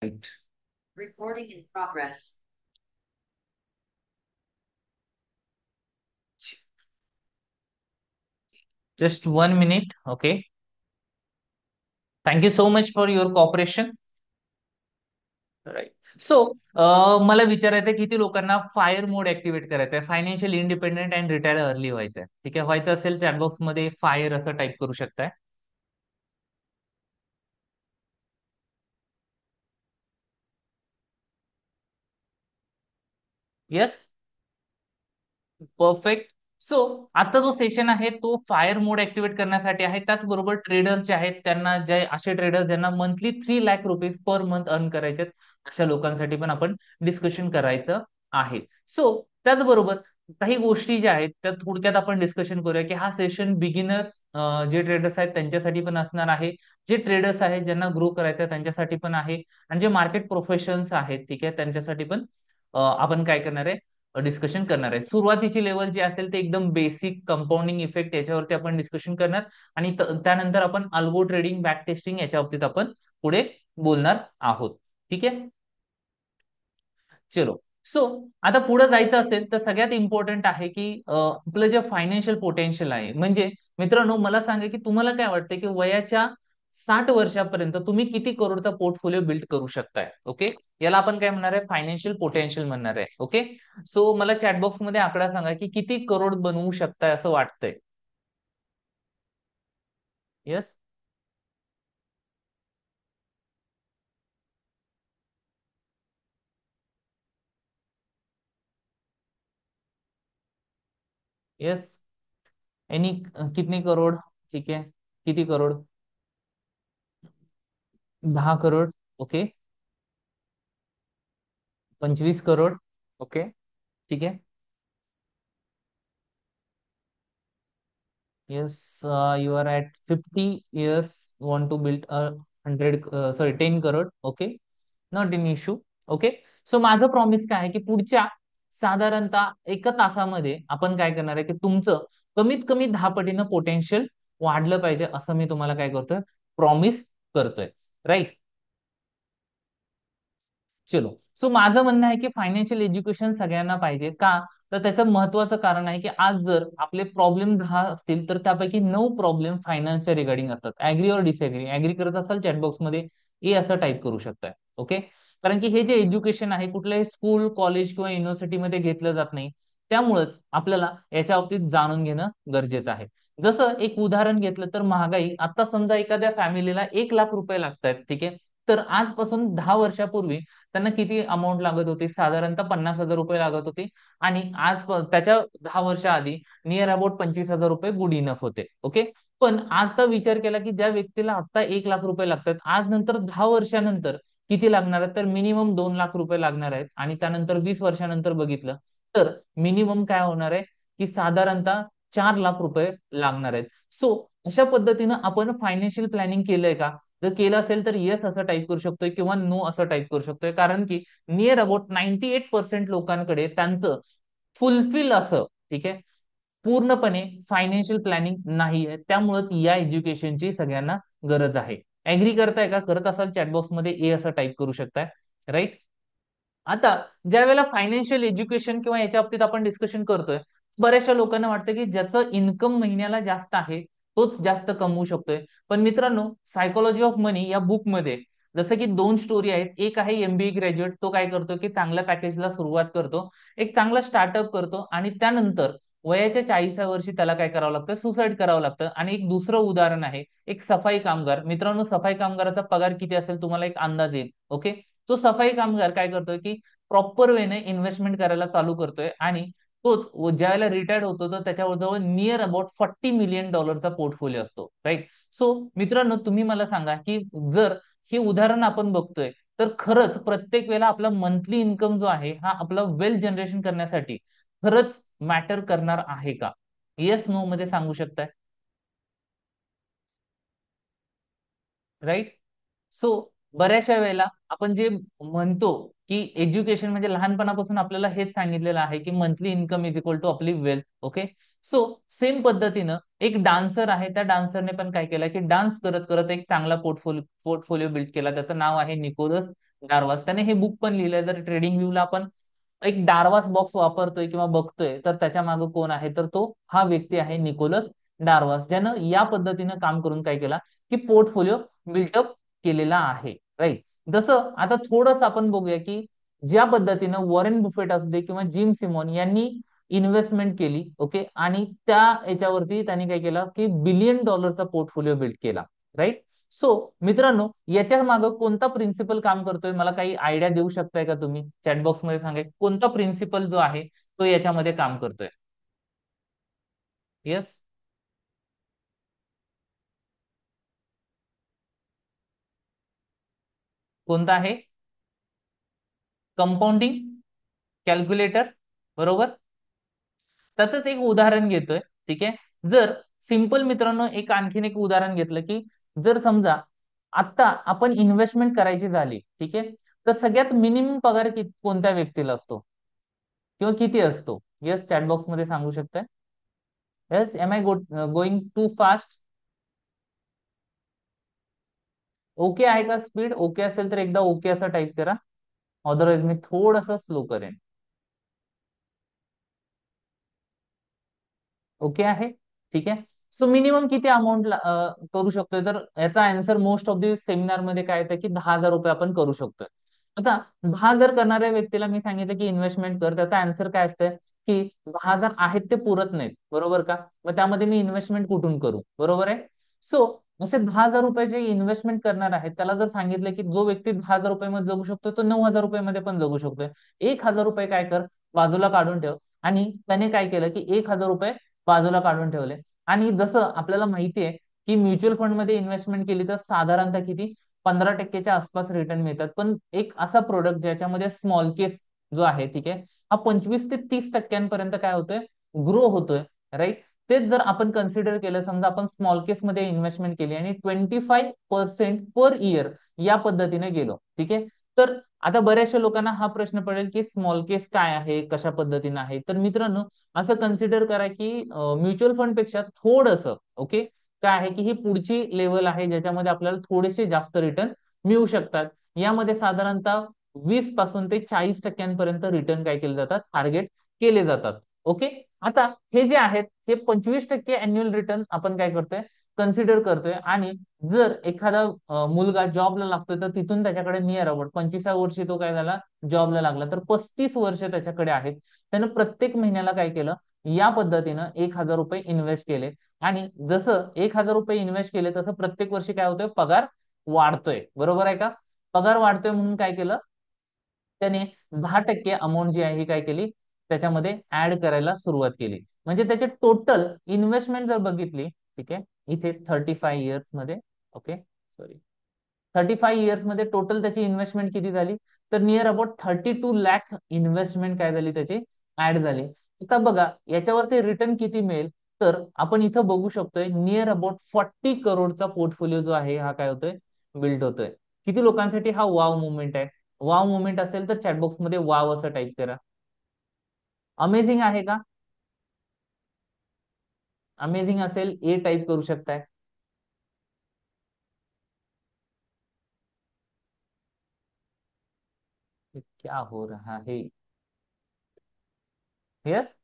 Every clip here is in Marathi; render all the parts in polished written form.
Right. Recording in progress. Just 1 minute. Okay. Thank you so much for your cooperation. Right. So मला विचारायचं आहे किती लोकांना फायर मोड ऍक्टिव्हेट करायचं आहे, financial independent and retire early व्हायचं आहे. ठीक आहे, व्हायचं असेल चॅटबॉक्स मध्ये फायर असं टाईप करू शकताय. येस. परफेक्ट. सो आता जो सेशन आहे तो फायर मोड ऍक्टिव्हेट करण्यासाठी आहे. त्याचबरोबर ट्रेडर जे आहेत त्यांना, जे असे ट्रेडर ज्यांना monthly 3 lakh rupees per month earn करायचे आहेत, अशा लोकांसाठी पण आपण डिस्कशन करायचं आहे. सो त्याचबरोबर काही गोष्टी ज्या आहेत त्या थोडक्यात आपण डिस्कशन करूया की हा सेशन बिगिनर्स जे ट्रेडर्स आहेत त्यांच्यासाठी पण असणार आहे, जे ट्रेडर्स आहेत ज्यांना ग्रो करायचं आहे त्यांच्यासाठी पण आहे, आणि जे मार्केट प्रोफेशनल्स आहेत ठीक आहे त्यांच्यासाठी पण आपण काय करणार आहे, डिस्कशन करणार आहे. सुरुवातीची लेवल जी असेल ते एकदम बेसिक कंपाऊंडिंग इफेक्ट याच्यावरती आपण डिस्कशन करणार, आणि त्यानंतर आपण अल्गो ट्रेडिंग, बॅक टेस्टिंग याच्या बाबतीत आपण पुढे बोलणार आहोत. ठीक आहे. चलो. सो आता पुढे जायचं असेल तर सगळ्यात इम्पॉर्टंट आहे की आपलं जे फायनान्शियल पोटेन्शियल आहे. म्हणजे मित्रांनो मला सांगा की तुम्हाला काय वाटतं की वयाच्या 60 वर्षापर्यंत तुम्ही किती करोडचा पोर्टफोलिओ बिल्ड करू शकताय. ओके. याला आपण काय म्हणणार आहे, फायनान्शियल पोटेन्शियल म्हणणार आहे. ओके. सो मला चॅटबॉक्स मध्ये आकडा सांगा की किती करोड बनवू शकताय असं वाटतंय. येस. येस. एनी कितनी करोड. ठीक है. किती करोड. 10 करोड. ओके. 25 करोड. ओके. ठीक है. Yes, you are at 50 years, want to build a 100, sorry, 10 crore. Okay, not an issue. Okay. So माझं प्रॉमिस काय आहे की पुढच्या साधारणतः 1 तासामध्ये आपण काय करणार आहे की तुमचं कमीत कमी 10 पटीनं पोटेन्शियल वाढलं पाहिजे असं मी तुम्हाला काय करतोय, प्रॉमिस करतोय. राईट. चलो. सो माझं म्हणणं आहे की फायनान्शियल एज्युकेशन सगळ्यांना पाहिजे का, तर त्याचं महत्वाचं कारण आहे की आज जर आपले प्रॉब्लेम 10 असतील तर त्यापैकी 9 प्रॉब्लेम फायनान्सच्या रिगार्डिंग असतात. ऍग्री और डिसएग्री. ऍग्री करत असाल चॅटबॉक्स मध्ये ए असं टाईप करू शकताय. ओके. कारण की हे जे एज्युकेशन आहे कुठल्याही स्कूल, कॉलेज किंवा युनिव्हर्सिटीमध्ये घेतलं जात नाही. त्यामुळेच आपल्याला याच्या बाबतीत जाणून घेणं गरजेचं आहे. जसं एक उदाहरण घेतलं तर महागाई, आता समजा एखाद्या फॅमिलीला 1 लाख रुपये लागतायत. ठीक आहे. तर आजपासून 10 वर्षापूर्वी त्यांना किती अमाऊंट लागत होती, साधारणतः 50,000 रुपये लागत होती. आणि आज त्याच्या 10 वर्ष आधी नियर अबाउट 25,000 रुपये गुड इनफ होते. ओके. पण आता विचार केला की ज्या व्यक्तीला आता 1 लाख रुपये लागतात, आज नंतर 10 वर्षानंतर किती लागणार आहेत, तर मिनिमम 2 लाख रुपये लागणार आहेत. आणि त्यानंतर 20 वर्षानंतर बघितलं तर मिनिमम काय होणार आहे की साधारणतः 4 लाख रुपये लागणार आहेत. सो अशा पद्धतीनं आपण फायनान्शियल प्लॅनिंग केलंय का, जर केलं असेल तर येस असं टाईप करू शकतोय किंवा नो असं टाईप करू शकतोय. कारण की नियर अबाउट 98% लोकांकडे त्यांचं फुलफिल असं, ठीक आहे, पूर्णपणे फायनान्शियल प्लॅनिंग नाही आहे. त्यामुळेच या एज्युकेशनची सगळ्यांना गरज आहे. ऍग्री करताय का, करत असाल चॅटबॉक्स मध्ये ए असं टाईप करू शकताय. राईट. आता ज्या वेळेला फायनान्शियल एज्युकेशन किंवा याच्या बाबतीत आपण डिस्कशन करतोय, बऱ्याचशा लोकांना वाटतं की ज्याचं इन्कम महिन्याला जास्त आहे तोच जास्त कमवू शकतोय. पण मित्रांनो, सायकोलॉजी ऑफ मनी या बुकमध्ये जसं की 2 स्टोरी आहेत. एक आहे एमबीए ग्रॅज्युएट, तो काय करतो की चांगल्या पॅकेजला सुरुवात करतो, एक चांगला स्टार्टअप करतो, आणि त्यानंतर वयाच्या 40व्या वर्षी त्याला काय करावं लागतं, सुसाईड करावं लागतं. आणि एक दुसरं उदाहरण आहे, एक सफाई कामगार. मित्रांनो, सफाई कामगाराचा पगार किती असेल तुम्हाला एक अंदाज येईल. ओके. तो सफाई कामगार काय करतोय की प्रॉपर वेने इन्व्हेस्टमेंट करायला चालू करतोय, आणि तोच ज्या वेळेला रिटायर्ड होतो तर त्याच्याजवळ नियर अबाउट $40 मिलियन पोर्टफोलिओ असतो. राईट. सो मित्रांनो, तुम्ही मला सांगा की जर हे उदाहरण आपण बघतोय तर खरंच प्रत्येक वेळेला आपला मंथली इन्कम जो आहे हा आपला वेल्थ जनरेशन करण्यासाठी खरंच मॅटर करणार आहे का. येस नो मध्ये सांगू शकताय. राईट. सो बऱ्याचशा वेळेला आपण जे म्हणतो की एज्युकेशन म्हणजे लहानपणापासून आपल्याला हेच सांगितलेलं आहे की monthly income is equal to आपली वेल्थ. ओके. सो सेम पद्धतीनं एक डान्सर आहे, त्या डान्सरने पण काय केलं की डान्स करत करत एक चांगला पोर्टफोलिओ बिल्ड केला. त्याचं नाव आहे निकोलस डारवास त्याने हे बुक पण लिहिलंय. जर ट्रेडिंग व्ह्यूला आपण एक डारवास बॉक्स वापरतोय किंवा बघतोय, तर त्याच्या मागे कोण आहे, तर तो हा व्यक्ती आहे निकोलस डारवास, ज्यानं या पद्धतीनं काम करून काय केला, की पोर्टफोलिओ बिल्टअप केलेला आहे. राईट. जसं आता थोडस आपण बघूया की ज्या पद्धतीनं वॉरेन बुफेट असू दे किंवा जिम सिमॉन यांनी इन्व्हेस्टमेंट केली, ओके, आणि त्या याच्यावरती त्यांनी काय केलं की $1 बिलियन पोर्टफोलिओ बिल्ड केला. राईट. सो मित्रांनो, याच्या मागे कोणता प्रिन्सिपल काम करतोय, मला काही आयडिया देऊ शकताय का तुम्ही चॅट बॉक्स मध्ये सांगा, कोणता प्रिन्सिपल जो आहे तो याच्यामध्ये काम करतोय. येस. कोणता आहे? Compounding calculator. बरोबर. त्याच एक उदाहरण घेतोय. ठीक आहे. जर सिंपल मित्रांनो एक आणखीन एक उदाहरण घेतलं की जर समजा आता आपण इन्व्हेस्टमेंट करायची झाली, ठीक आहे, तर सगळ्यात मिनिमम पगार कोणत्या व्यक्तीला असतो किंवा किती असतो? येस, चॅटबॉक्स मध्ये सांगू शकताय. Yes, am I going too fast? Okay आहे का स्पीड? ओके असेल तर एकदा ओके असं टाईप करा, अदरवाइज मी थोडस स्लो करेन. ओके आहे. ठीक आहे. सो मिनिमम किती अमाऊंट करू शकतोय, तर याचा answer most of the seminar मध्ये काय येतं की ₹10,000 आपण करू शकतोय. आता 10,000 करणाऱ्या व्यक्तीला मी सांगितलं की इन्व्हेस्टमेंट कर, त्याचा आन्सर काय असतं की 10,000 आहेत ते पुरत नाहीत, बरोबर का? मग त्यामध्ये मी इन्व्हेस्टमेंट कुठून करू? बरोबर आहे. सो असे ₹10,000 जे इन्व्हेस्टमेंट करणार आहेत त्याला जर सांगितलं की जो व्यक्ती ₹10,000 मध्ये जगू शकतो तो ₹9,000 मध्ये पण जगू शकतोय. ₹1,000 काय कर, बाजूला काढून ठेव. आणि त्याने काय केलं की ₹1,000 बाजूला काढून ठेवले. आणि जसं आपल्याला माहिती आहे की म्युच्युअल फंड मध्ये इन्व्हेस्टमेंट केली तर साधारणतः किती 15% आसपास रिटर्न मिळतात. पण एक असा प्रोडक्ट ज्याच्यामध्ये स्मॉल केस जो आहे, ठीक आहे, हा 25 ते 30% काय होतोय, ग्रो होतोय. राईट. तेच जर आपण कन्सिडर केलं, समजा आपण स्मॉल केस मध्ये इन्व्हेस्टमेंट केली आणि 25% पर इयर या पद्धतीने गेलो, ठीक आहे, तर आता बऱ्याचशा लोकांना हा प्रश्न पडेल की स्मॉल केस काय आहे, कशा पद्धतीने आहे. तर मित्रांनो, असं कन्सिडर करा की म्युच्युअल फंड पेक्षा थोडस, ओके, काय आहे की ही पुढची लेवल आहे ज्याच्यामध्ये आपल्याला थोडेसे जास्त रिटर्न मिळू शकतात. यामध्ये साधारणतः 20 पासून ते 40% रिटर्न काय केले जातात, टार्गेट केले जातात. ओके. आता हे जे आहेत हे 25% अॅन्युअल रिटर्न आपण काय करतोय, कन्सिडर करतोय. आणि जर एखादा मुलगा जॉबला लागतोय तर तिथून त्याच्याकडे नियर अबाउट 25व्या वर्षी तो काय झाला, जॉबला लागला, तर 35 वर्ष त्याच्याकडे आहेत. त्यानं प्रत्येक महिन्याला काय केलं, या पद्धतीनं ₹1,000 इन्व्हेस्ट केले. आणि जसं ₹1,000 इन्व्हेस्ट केले तसं प्रत्येक वर्षी काय होतोय, पगार वाढतोय. बरोबर आहे का? पगार वाढतोय म्हणून काय केलं, त्याने 10% अमाऊंट जी आहे ही काय केली, त्याच्यामध्ये ऍड करायला सुरुवात केली. म्हणजे त्याचे टोटल इन्व्हेस्टमेंट जर बघितली, ठीक आहे, इथे 35 इयर्स मध्ये, ओके, सॉरी, 35 इयर्स मध्ये टोटल त्याची इन्व्हेस्टमेंट किती झाली, तर नियर अबाउट 32 लाख इन्व्हेस्टमेंट काय झाली त्याची, ऍड झाली. आता बघा याच्यावरती रिटर्न किती मिळेल, तर आपण इथं बघू शकतोय नियर अबाउट 40 करोडचा पोर्टफोलिओ जो आहे हा काय होतोय, बिल्ड होतोय. किती लोकांसाठी हा वाव मुवमेंट आहे? वाव मुवमेंट असेल तर चॅटबॉक्स मध्ये वाव असं टाईप करा. अमेझिंग आहे का? अमेझिंग असेल ए टाईप करू शकताय. ये क्या हो रहा है? यस.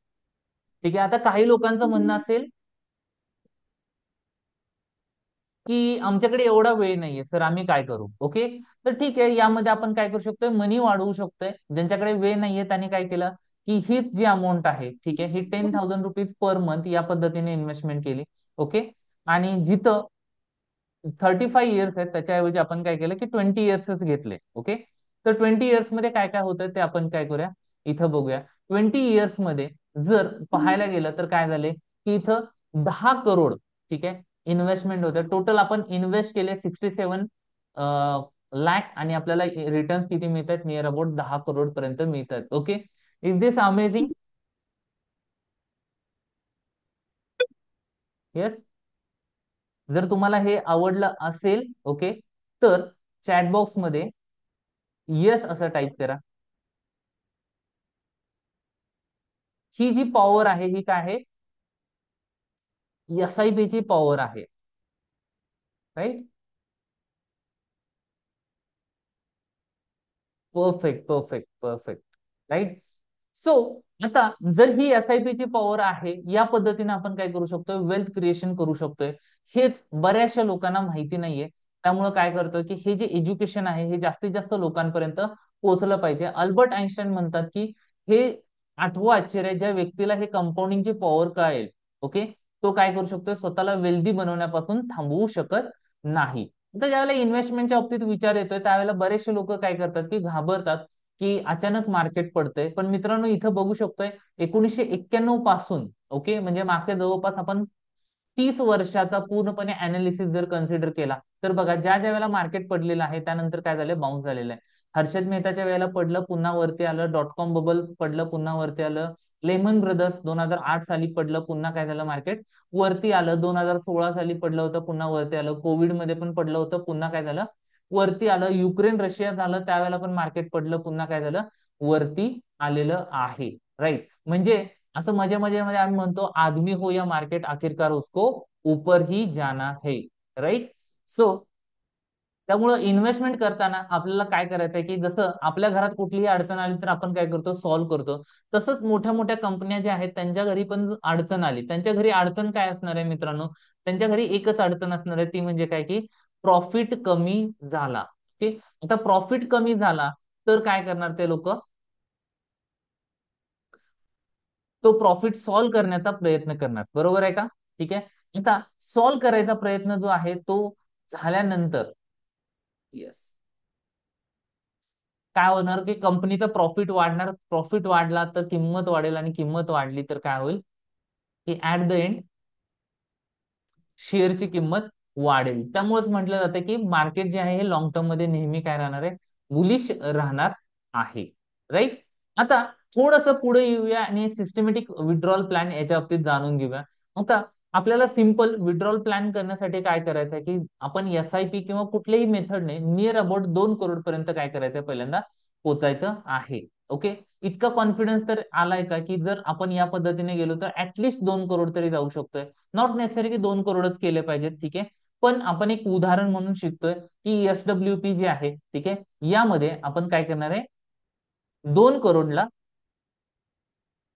ठीक आहे. आता काही लोकांचं म्हणणं असेल की आमच्याकडे एवढा वेळ नाहीये सर, आम्ही काय करू? ओके. तर ठीक आहे, यामध्ये आपण काय करू शकतोय, मनी वाढवू शकतोय. ज्यांच्याकडे वेळ नाहीये त्यांनी काय केलं की हीच जी अमाऊंट आहे, ठीक आहे, ही ₹10,000 पर मंथ या पद्धतीने इन्व्हेस्टमेंट केली. ओके. आणि जिथं 35 इयर्स आहेत त्याच्याऐवजी आपण काय केलं की 20 इयर्सच घेतले. ओके. तर 20 इयर्स मध्ये काय काय होतं ते आपण काय करूया, इथं बघूया. 20 इयर्स मध्ये जर पाहायला गेलं तर काय झाले की इथं 10 करोड, ठीक आहे, इन्व्हेस्टमेंट होतं. टोटल आपण इन्व्हेस्ट केले 67 लाख आणि आपल्याला रिटर्न्स किती मिळतात, नियर अबाउट 10 करोड पर्यंत मिळतात. Okay. Is this amazing? Yes. जर तुम्हाला हे आवडलं असेल, ओके, तर चॅटबॉक्स मध्ये येस असं टाईप करा. ही जी पॉवर आहे ही काय आहे, SIP ची पॉवर आहे. Right. Perfect perfect perfect. Right. So आता जर ही SIP ची पॉवर आहे, या पद्धतीने आपण काय करू शकतोय, वेल्थ क्रिएशन करू शकतोय. हेच बऱ्याचशा लोकांना माहिती नाहीये. त्यामुळे काय करतं की हे जे एज्युकेशन आहे हे जास्तीत जास्त लोकांपर्यंत पोहोचलं पाहिजे. अल्बर्ट आइन्स्टाईन म्हणतात की हे आठवं आश्चर्य, ज्या व्यक्तीला हे कंपाऊंडिंगची पॉवर कळेल, ओके, तो काय करू शकतो, स्वतःला वेल्दी बनवण्यापासून थांबवू शकत नाही. तर ज्यावेळेला इन्व्हेस्टमेंटच्या बाबतीत विचार येतोय त्यावेळेला बरेचसे लोक काय करतात की घाबरतात की अचानक मार्केट पडतंय. पण मित्रांनो इथं बघू शकतोय 1991 पासून, ओके, म्हणजे मागच्या जवळपास आपण 30 वर्षाचा पूर्णपणे अनालिसिस जर कन्सिडर केला तर बघा, ज्या ज्या वेळेला मार्केट पडलेलं आहे त्यानंतर काय झालं, बाउन्स झालेलं आहे. हर्षद मेहताच्या वेळेला पडलं, पुन्हा वरती आलं. .com बबल पडलं, पुन्हा वरती आलं. लेमन ब्रदर्स 2008 साली पडलं, पुन्हा काय झालं, मार्केट वरती आलं. 2016 साली पडलं होतं, पुन्हा वरती आलं. कोविड मध्ये पण पडलं होतं, पुन्हा काय झालं, वरती आलं. युक्रेन रशिया झालं त्यावेळेला पण मार्केट पडलं, पुन्हा काय झालं, वरती आलेलं आहे. राईट. म्हणजे असं मजे मजेमध्ये आम्ही म्हणतो, आदमी हो या मार्केट आखिरकार उसको ऊपर ही जाना है. राईट. सो त्यामुळं इन्व्हेस्टमेंट करताना आपल्याला काय करायचंय की जसं आपल्या घरात कुठलीही अडचण आली तर आपण काय करतो, सॉल्व्ह करतो. तसंच मोठ्या मोठ्या कंपन्या ज्या आहेत त्यांच्या घरी पण अडचण आली, त्यांच्या घरी अडचण काय असणार आहे मित्रांनो, त्यांच्या घरी एकच अडचण असणार आहे, ती म्हणजे काय की प्रॉफिट कमी झाला. ओके. आता प्रॉफिट कमी झाला तर काय करणार ते लोक, तो प्रॉफिट सॉल्व्ह करण्याचा प्रयत्न करणार. बरोबर आहे का? ठीक आहे. आता सॉल्व्ह करायचा प्रयत्न जो आहे तो झाल्यानंतर, येस, काय होणार की कंपनीचा प्रॉफिट वाढणार. प्रॉफिट वाढला तर किंमत वाढेल, आणि किंमत वाढली तर काय होईल की ऍट द एंड शेअरची किंमत वाढेल. त्यामुळेच म्हटलं जातं की मार्केट जे आहे हे लॉंग टर्म मध्ये नेहमी काय राहणार आहे, बुलिश राहणार आहे. राईट. आता थोडस पुढे येऊया आणि सिस्टमॅटिक विड्रॉल प्लॅन याच्या बाबतीत जाणून घेऊया. आता आपल्याला सिंपल विड्रॉल प्लॅन करण्यासाठी काय करायचं आहे की आपण SIP किंवा कुठल्याही मेथडने नियर अबाउट 2 करोड पर्यंत काय करायचंय, पहिल्यांदा पोचायचं आहे. ओके. इतका कॉन्फिडन्स तर आलाय का की जर आपण या पद्धतीने गेलो तर ऍटलिस्ट 2 करोड तरी जाऊ शकतोय. नॉट नेसेसरी की 2 करोडच केले पाहिजेत, ठीक आहे. पण आपण एक उदाहरण म्हणून शिकतोय की SWP जे आहे, ठीक आहे, यामध्ये आपण काय करणार आहे, 2 करोडला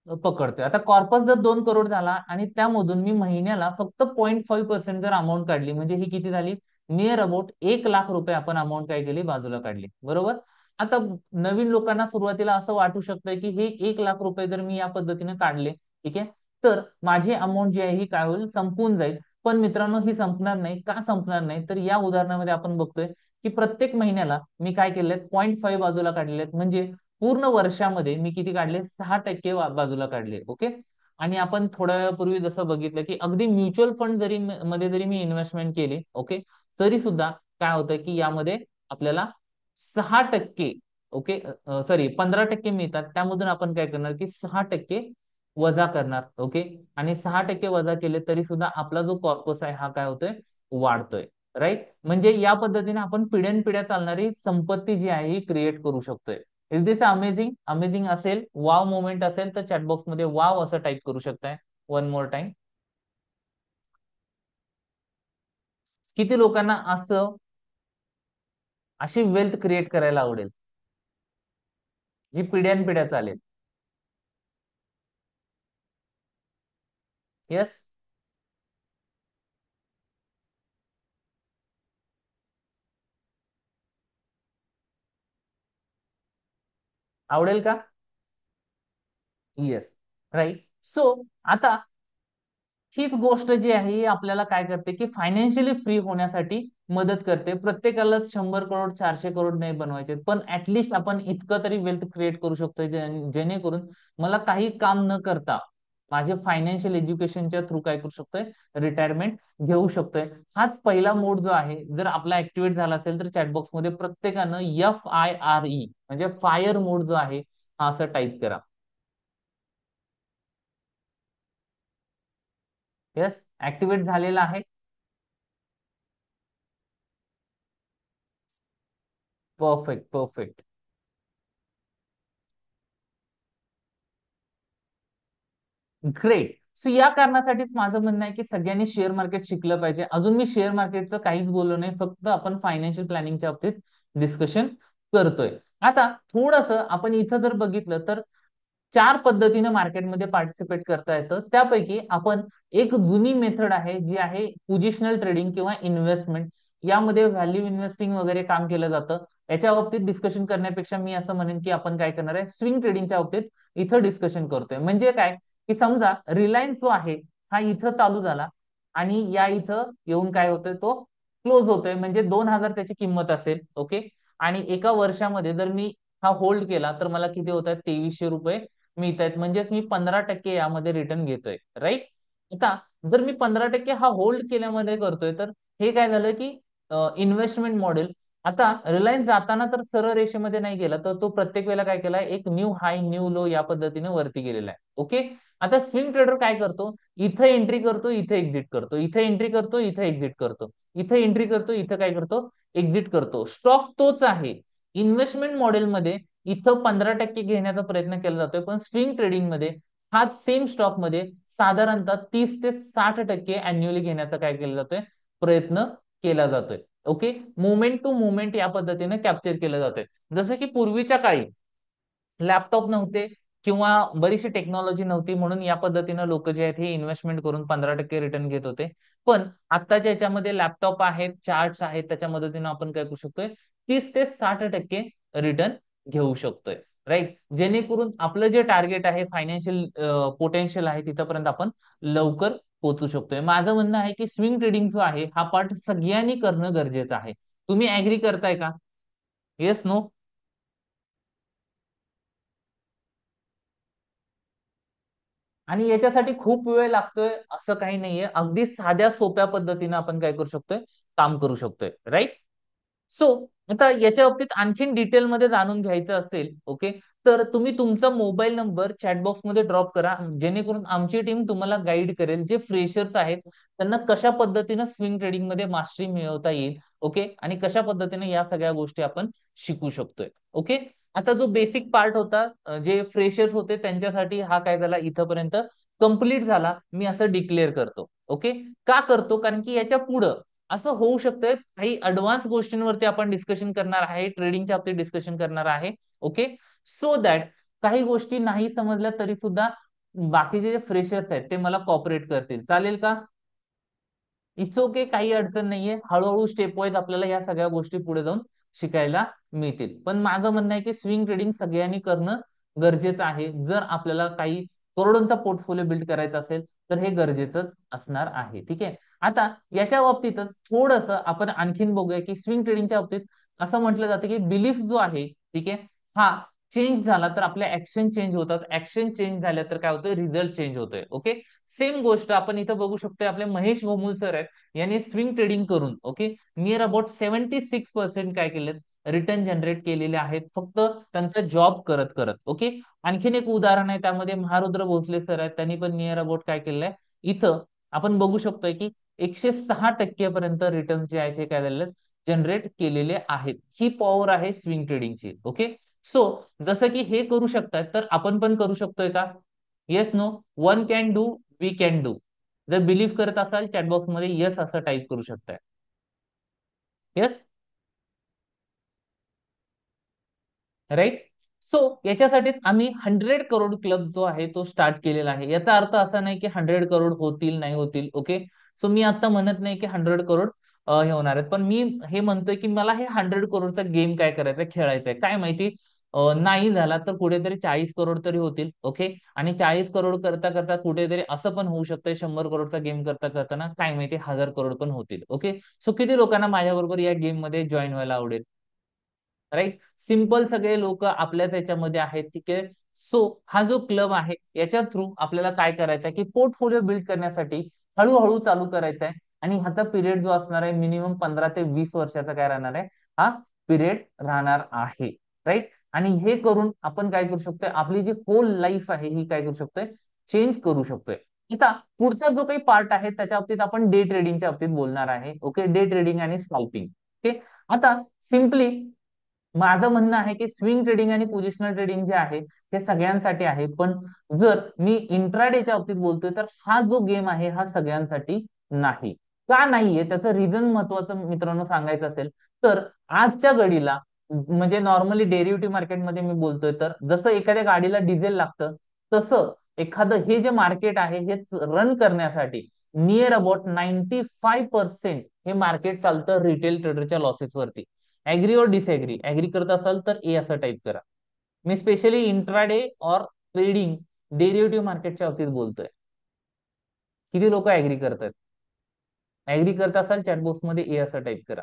पकडतोय. आता कॉर्पस जर 2 करोड झाला आणि त्यामधून मी महिन्याला फक्त 0.5% जर अमाऊंट काढली, म्हणजे ही किती झाली, नियर अबाउट 1 लाख रुपये आपण अमाऊंट काय केली, बाजूला काढली. बरोबर. आता नवीन लोकांना सुरुवातीला असं वाटू शकतं की हे 1 लाख रुपये जर मी या पद्धतीने काढले, ठीक आहे, तर माझी अमाऊंट जी आहे ही काय होईल, संपून जाईल. पण मित्रांनो ही संपणार नाही. का संपणार नाही, तर या उदाहरणामध्ये आपण बघतोय की प्रत्येक महिन्याला मी काय केलंय, 0.5 बाजूला काढलेले आहेत. म्हणजे पूर्ण वर्षामध्ये मी किती काढले, 6% बाजूला काढले. ओके. आणि आपण थोड्या वेळापूर्वी जसं बघितलं की अगदी म्युच्युअल फंड जरी मध्ये जरी मी इन्व्हेस्टमेंट केली, ओके, तरी सुद्धा काय होतं की यामध्ये आपल्याला 6%, ओके, सॉरी 15% मिळतात. त्यामधून आपण काय करणार की 6% वजा करणार. ओके. आणि 6% वजा केले तरी सुद्धा आपला जो कॉर्पस आहे हा काय होतोय, वाढतोय. राईट. म्हणजे या पद्धतीने आपण पिढ्यानपिढ्या चालणारी संपत्ती जी आहे ही क्रिएट करू शकतोय. Is this amazing? अमेझिंग असेल, वाव मोमेंट असेल तर चॅटबॉक्स मध्ये वाव असं टाईप करू शकताय. One more time. किती लोकांना असं अशी वेल्थ क्रिएट करायला आवडेल जी पिढ्यानपिढ्या चालेल? येस. आवडेल का? येस. राईट. सो आता हीच गोष्ट जी आहे ही आपल्याला काय करते की फायनान्शियली फ्री होण्यासाठी मदत करते. प्रत्येकालाच 100 करोड 400 करोड नाही बनवायचे, पण ऍटलिस्ट आपण इतकं तरी वेल्थ क्रिएट करू शकतो जेणेकरून मला काही काम न करता माझे फायनान्शियल एज्युकेशनच्या थ्रू काय करू शकतोय, रिटायरमेंट घेऊ शकतोय. हाच पहिला मोड जो आहे जर आपला ऍक्टिव्हेट झाला असेल तर चॅटबॉक्स मध्ये प्रत्येकानं FIRE म्हणजे फायर मोड जो आहे हा असं टाईप करा. येस. ऍक्टिव्हेट झालेला आहे. Perfect perfect. ग्रेट. सो या कारणासाठीच माझं म्हणणं आहे की सगळ्यांनी शेअर मार्केट शिकलं पाहिजे. अजून मी शेअर मार्केटचं काहीच बोललो नाही, फक्त आपण फायनान्शियल प्लॅनिंगच्या बाबतीत डिस्कशन करतोय. आता थोडस आपण इथं जर बघितलं तर चार पद्धतीने मार्केटमध्ये पार्टिसिपेट करता येतं. त्यापैकी आपण एक जुनी मेथड आहे जी आहे पोझिशनल ट्रेडिंग किंवा इन्व्हेस्टमेंट. यामध्ये व्हॅल्यू इन्व्हेस्टिंग वगैरे काम केलं जातं. याच्या बाबतीत डिस्कशन करण्यापेक्षा मी असं म्हणेन की आपण काय करणार आहे, स्विंग ट्रेडिंगच्या बाबतीत इथं डिस्कशन करतोय. म्हणजे काय की समजा रिलायन्स जो आहे हा इथं चालू झाला आणि या इथं येऊन काय होतोय, तो क्लोज होतोय. म्हणजे 2,000 त्याची किंमत असेल. ओके. आणि एका वर्षामध्ये जर मी हा होल्ड केला तर मला किती होत आहेत, 2300 रुपये मिळत आहेत. म्हणजेच मी 15% यामध्ये रिटर्न घेतोय. राईट. आता जर मी 15% हा होल्ड केल्यामध्ये करतोय तर हे काय झालं की इन्व्हेस्टमेंट मॉडेल. आता रिलायन्स जाताना तर सरळ रेषेमध्ये नाही गेला, तर तो प्रत्येक वेळेला काय केलाय, एक न्यू हाय न्यू लो या पद्धतीने वरती गेलेला आहे. ओके. आता स्विंग ट्रेडर काय करतो, इथं एंट्री करतो, इथे एक्झिट करतो, इथे एंट्री करतो, इथे एक्झिट करतो, इथे एंट्री करतो, इथं काय करतो, एक्झिट करतो. स्टॉक तोच आहे. इन्व्हेस्टमेंट मॉडेलमध्ये इथं 15% घेण्याचा प्रयत्न केला जातोय, पण स्विंग ट्रेडिंग मध्ये हाच सेम स्टॉक मध्ये साधारणतः 30 ते 60% अॅन्युअली घेण्याचा काय केला जातोय, प्रयत्न केला जातोय. ओके. मुवमेंट टू मुवमेंट या पद्धतीने कॅप्चर केलं जातंय. जसं की पूर्वीच्या काळी लॅपटॉप नव्हते किंवा बरीचशी टेक्नॉलॉजी नव्हती, म्हणून या पद्धतीनं लोक जे आहेत हे इन्व्हेस्टमेंट करून 15% रिटर्न घेत होते. पण आत्ताच्या याच्यामध्ये लॅपटॉप आहेत, चार्ट्स आहेत, त्याच्या मदतीनं आपण काय करू शकतोय, 30 ते 60% रिटर्न घेऊ शकतोय. राईट. जेणेकरून आपलं जे टार्गेट आहे, फायनान्शियल पोटेन्शियल आहे, तिथपर्यंत आपण लवकर पोहोचू शकतोय. माझं म्हणणं आहे की स्विंग ट्रेडिंग जो आहे हा पार्ट सगळ्यांनी करणं गरजेचं आहे. तुम्ही ऍग्री करताय का? Yes, no? आणि याच्यासाठी खूप वेळ लागतोय असं काही नाहीये. अगदी साध्या सोप्या पद्धतीने आपण काय करू शकतोय, काम करू शकतोय. राईट. सो आता याच्या बाबतीत आणखीन डिटेलमध्ये जाणून घ्यायचं असेल, ओके, तर तुम्ही तुमचा मोबाईल नंबर चॅटबॉक्स मध्ये ड्रॉप करा. जेणेकरून आमची टीम तुम्हाला गाईड करेल. जे फ्रेशर्स आहेत त्यांना कशा पद्धतीनं स्विंग ट्रेडिंग मध्ये मास्टरी मिळवता येईल. ओके. आणि कशा पद्धतीने या सगळ्या गोष्टी आपण शिकू शकतोय. ओके. आता जो बेसिक पार्ट होता, जे फ्रेशर्स होते त्यांच्यासाठी हा काय झाला, इथपर्यंत कंप्लीट झाला, मी असं डिक्लेअर करतो. ओके. का करतो, कारण की याच्या पुढं असं होऊ शकतंय काही अडव्हान्स गोष्टींवरती आपण डिस्कशन करणार आहे, ट्रेडिंगच्या बाबतीत डिस्कशन करणार आहे. ओके. सो दॅट काही गोष्टी नाही समजल्या तरी सुद्धा बाकीचे जे फ्रेशर्स आहेत ते मला कॉपरेट करतील. चालेल का? It's okay. काही अडचण नाहीये. हळूहळू स्टेप वाईज आपल्याला या सगळ्या गोष्टी पुढे जाऊन शिकायला मिळतील. पण माझं म्हणणं आहे की स्विंग ट्रेडिंग सगळ्यांनी करणं गरजेचं आहे. जर आपल्याला काही करोडोंचा पोर्टफोलिओ बिल्ड करायचा असेल तर हे गरजेचंच असणार आहे. ठीक आहे. आता याच्या बाबतीतच थोडस आपण आणखीन बघूया की स्विंग ट्रेडिंगच्या बाबतीत असं म्हटलं जातं की बिलीफ जो आहे, ठीक आहे, हा चेंज झाला तर आपल्या ऍक्शन चेंज होतात. ऍक्शन चेंज झाल्या तर काय होतं, रिझल्ट चेंज होतोय. ओके. सेम गोष्ट आपण इथं बघू शकतोय. आपले महेश भोमुल सर आहेत, यांनी स्विंग ट्रेडिंग करून ओके नियर अबाउट 76% काय केलेत, रिटर्न जनरेट केलेले आहेत, फक्त त्यांचा जॉब करत करत. ओके. आणखीन एक उदाहरण आहे, त्यामध्ये महारुद्र भोसले सर आहेत, त्यांनी पण नियर अबाउट काय केलंय, इथं आपण बघू शकतोय की 106% पर्यंत रिटर्न जे आहेत हे काय झालेले जनरेट केलेले आहेत. ही पॉवर आहे स्विंग ट्रेडिंगची. ओके. सो जसं की हे करू शकतात तर आपण पण करू शकतोय का? Yes, no? One can do, we can do. जर बिलीव्ह करत असाल चॅटबॉक्स मध्ये येस असं टाईप करू शकताय. येस. राईट. सो याच्यासाठीच आम्ही 100 करोड क्लब जो आहे तो स्टार्ट केलेला आहे. याचा अर्थ असा नाही की 100 करोड होतील नाही होतील. ओके. सो मी आता म्हणत नाही की 100 करोड हे होणार आहेत, पण मी हे म्हणतोय की मला हे 100 करोडचा गेम काय करायचा, खेळायचा आहे. काय माहिती, नाही झाला तर कुठेतरी 40 करोड तरी होतील. ओके. आणि 40 करोड करता करता कुठेतरी असं पण होऊ शकतं, 100 करोडचा गेम करता करताना काय माहिती 1000 करोड पण होतील. ओके. सो किती लोकांना माझ्याबरोबर या गेम मध्ये जॉईन व्हायला आवडेल? राईट. सिंपल, सगळे लोक आपल्याच याच्यामध्ये आहेत. ठीक आहे. सो हा जो क्लब आहे याच्या थ्रू आपल्याला काय करायचं आहे की पोर्टफोलिओ बिल्ड करण्यासाठी हळूहळू चालू करायचा आहे. आणि ह्याचा पिरियड जो असणार आहे मिनिमम 15 ते 20 वर्षाचा काय राहणार आहे, हा पिरियड राहणार आहे. राईट. आणि हे करून आपण काय करू शकतोय, आपली जी होल लाईफ आहे ही काय करू शकतोय, चेंज करू शकतोय. आता पुढचा जो काही पार्ट आहे त्याच्या बाबतीत आपण डे ट्रेडिंगच्या बाबतीत बोलणार आहे. ओके. डे ट्रेडिंग आणि स्कॅल्पिंग. ओके. आता सिम्पली माझं म्हणणं आहे की स्विंग ट्रेडिंग आणि पोझिशनल ट्रेडिंग जे आहे हे सगळ्यांसाठी आहे. पण जर मी इंट्राडेच्या बाबतीत बोलतोय तर हा जो गेम आहे हा सगळ्यांसाठी नाही. का नाहीये त्याचं रिझन महत्वाचं मित्रांनो सांगायचं असेल तर आजच्या घडीला म्हणजे नॉर्मली डेरिव्हेटिव्ह मार्केटमध्ये मी बोलतोय, तर जसं एखाद्या गाडीला डिझेल लागतं, तसं एखादं हे जे मार्केट आहे हेच रन करण्यासाठी नियर अबाउट 95% हे मार्केट चालतं रिटेल ट्रेडरच्या लॉसेस वरती. ऍग्री और डिसएग्री? ऍग्री करत असाल तर ए असं टाईप करा. मी स्पेशली इंट्राडे और ट्रेडिंग डेरिव्हेटिव्ह मार्केटच्या बाबतीत बोलतोय. किती लोक ऍग्री करतात? ऍग्री करत असाल चॅटबॉक्स मध्ये ए असं टाईप करा.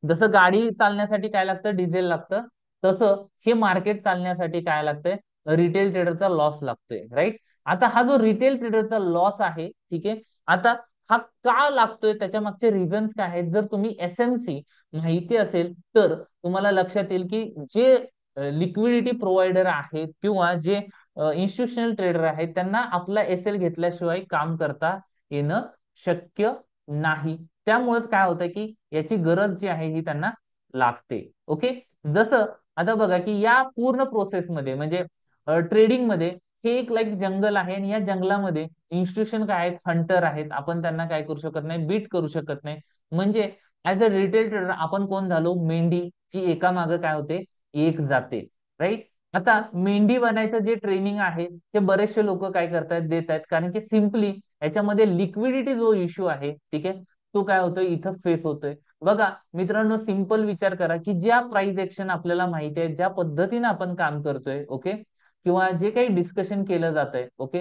जसं गाडी चालण्यासाठी काय लागतं, डिझेल लागतं, तसं हे मार्केट चालण्यासाठी काय लागतंय, रिटेल ट्रेडरचा लॉस लागतोय, राईट? आता हा जो रिटेल ट्रेडरचा लॉस आहे, ठीक आहे, आता हा का लागतोय, त्याच्या मागचे रिझन्स काय आहेत? जर तुम्ही एसएमसी माहिती असेल तर तुम्हाला लक्षात येईल की जे लिक्विडिटी प्रोव्हायडर आहेत किंवा जे इन्स्टिट्यूशनल ट्रेडर आहेत, त्यांना आपला एसएल घेतल्याशिवाय काम करता येणं शक्य नाही. त्यामुळेच काय होतं की याची गरज जी आहे ही त्यांना लागते. ओके. जसं आता बघा की या पूर्ण प्रोसेसमध्ये म्हणजे ट्रेडिंग मध्ये हे एक लाईक जंगल आहे, आणि या जंगलामध्ये इन्स्टिट्यूशन काय आहेत, हंटर आहेत, आपण त्यांना काय करू शकत नाही, बीट करू शकत नाही. म्हणजे ऍज अ रिटेल ट्रेडर आपण कोण झालो, मेंढी जी एका मागे काय होते, एक जाते, राईट? आता मेंढी बनायचं जे ट्रेनिंग आहे ते बरेचसे लोक काय करतायत, देत आहेत, कारण की सिम्पली याच्यामध्ये लिक्विडिटी जो इश्यू आहे, ठीक आहे, तो काय होतोय इथं फेस होतोय. बघा मित्रांनो, सिंपल विचार करा की ज्या प्राइस एक्शन आपल्याला माहिती आहे, ज्या पद्धतीने आपण काम करतोय, ओके, किंवा जे काही डिस्कशन केलं जात आहे, ओके,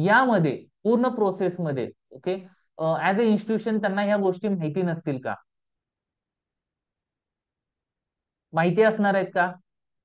यामध्ये पूर्ण प्रोसेसमध्ये, ओके, ऍज अ इन्स्टिट्यूशन त्यांना ह्या गोष्टी माहिती नसतील का? माहिती असणार आहेत का?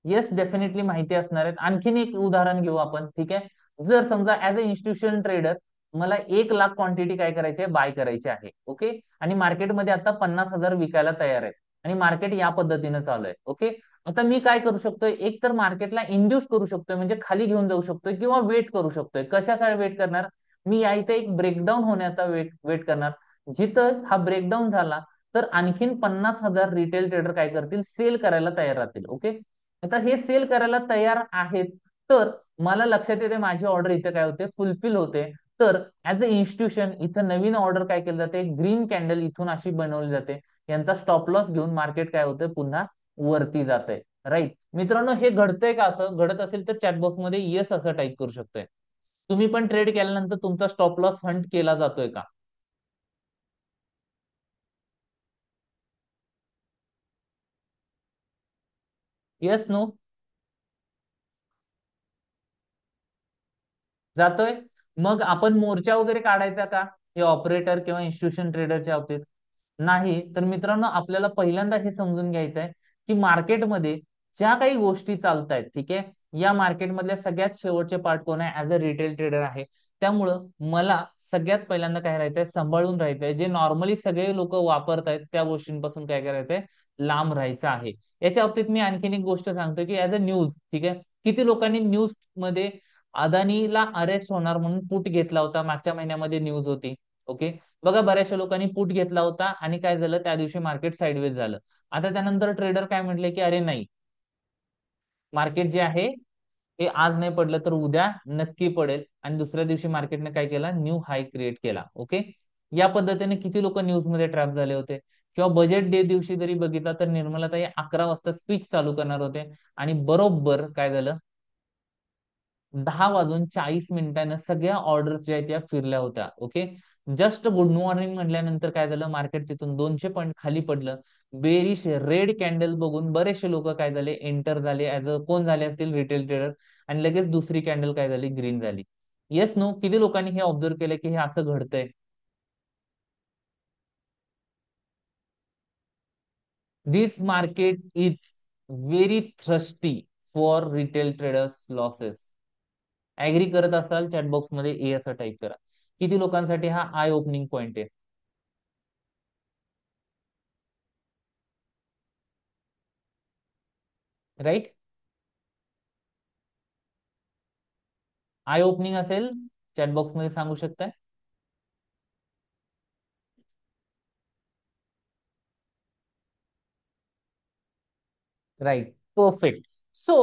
येस, डेफिनेटली माहिती असणार आहेत. आणखीन एक उदाहरण घेऊ आपण, ठीक आहे. जर समजा ऍज अ इन्स्टिट्यूशन ट्रेडर मला 1 लाख क्वांटिटी काय करायची आहे, बाय करायची आहे, ओके, आणि मार्केटमध्ये आता 50,000 विकायला तयार आहेत, आणि मार्केट या पद्धतीनं चालू आहे, ओके. आता मी काय करू शकतोय, एक तर मार्केटला इंड्यूस करू शकतोय, म्हणजे खाली घेऊन जाऊ शकतोय, किंवा वेट करू शकतोय. कशासाठी वेट करणार? मी या इथे एक ब्रेकडाऊन होण्याचा वेट वेट करणार. जिथं हा ब्रेकडाऊन झाला तर आणखीन 50,000 रिटेल ट्रेडर काय करतील, सेल करायला तयार राहतील, ओके. आता हे सेल करायला तयार आहेत, तर मला लक्षात येते माझी ऑर्डर इथे काय होते, फुलफिल होते. तर ऍज अ इन्स्टिट्यूशन इथं नवीन ऑर्डर काय केलं जाते, ग्रीन कॅन्डल इथून अशी बनवली जाते, यांचा स्टॉप लॉस घेऊन मार्केट काय होतंय, पुन्हा वरती जाते, राईट? मित्रांनो, हे घडतंय का? असं घडत असेल तर चॅटबॉक्स मध्ये येस असं टाईप करू शकतोय. तुम्ही पण ट्रेड केल्यानंतर तुमचा स्टॉप लॉस हंट केला जातोय का? Yes, no? जातोय. मग आपण मोर्चा वगैरे काढायचा का हे ऑपरेटर किंवा इन्स्टिट्यूशन ट्रेडरच्या बाबतीत? नाही. तर मित्रांनो, आपल्याला पहिल्यांदा हे समजून घ्यायचं आहे की मार्केटमध्ये ज्या काही गोष्टी चालत आहेत, ठीक आहे, या मार्केटमधल्या सगळ्यात शेवटचे पार्ट कोण आहे, ऍज अ रिटेल ट्रेडर आहे. त्यामुळं मला सगळ्यात पहिल्यांदा काय राहायचंय, सांभाळून राहायचंय. जे नॉर्मली सगळे लोक वापरतायत त्या गोष्टींपासून काय करायचंय, लांब राहायचं आहे. याच्या बाबतीत मी आणखीन एक गोष्ट सांगतो की ऍज अ न्यूज, ठीक आहे, किती लोकांनी न्यूज मध्ये अदानीला अरेस्ट होणार म्हणून पुट घेतला होता, मागच्या महिन्यामध्ये न्यूज होती, ओके. बघा बऱ्याचशा लोकांनी पुट घेतला होता, आणि काय झालं, त्या दिवशी मार्केट साईडवेज झालं. आता त्यानंतर ट्रेडर काय म्हटले की अरे नाही, मार्केट जे आहे हे आज नाही पडलं तर उद्या नक्की पडेल, आणि दुसऱ्या दिवशी मार्केटने काय केला, न्यू हाय क्रिएट केला, ओके. या पद्धतीने किती लोक न्यूज मध्ये ट्रॅप झाले होते. किंवा बजेट डे दिवशी जरी बघितला तर निर्मलाताई 11 वाजता स्पीच चालू करणार होते, आणि बरोबर काय झालं, 10 वाजून 40 मिनिटानं सगळ्या ऑर्डर्स ज्या आहेत त्या फिरल्या होत्या, ओके. जस्ट गुड मॉर्निंग म्हटल्यानंतर काय झालं, मार्केट तिथून 200 पॉईंट खाली पडलं. बेरिश रेड कॅन्डल बघून बरेचसे लोक काय झाले, एंटर झाले, ऍज अ कोण झाले असतील, रिटेल ट्रेडर. आणि लगेच दुसरी कॅन्डल काय झाली, ग्रीन झाली. Yes, no? किती लोकांनी हे ऑब्झर्व केलं की हे असं घडतंय? This market is very thirsty for retail traders losses. Agree करत असाल चॅटबॉक्स मध्ये ए असं टाईप करा. किती लोकांसाठी हा आय ओपनिंग पॉइंट आहे, राईट? आय ओपनिंग असेल, चॅटबॉक्स मध्ये सांगू शकताय. Right, perfect. सो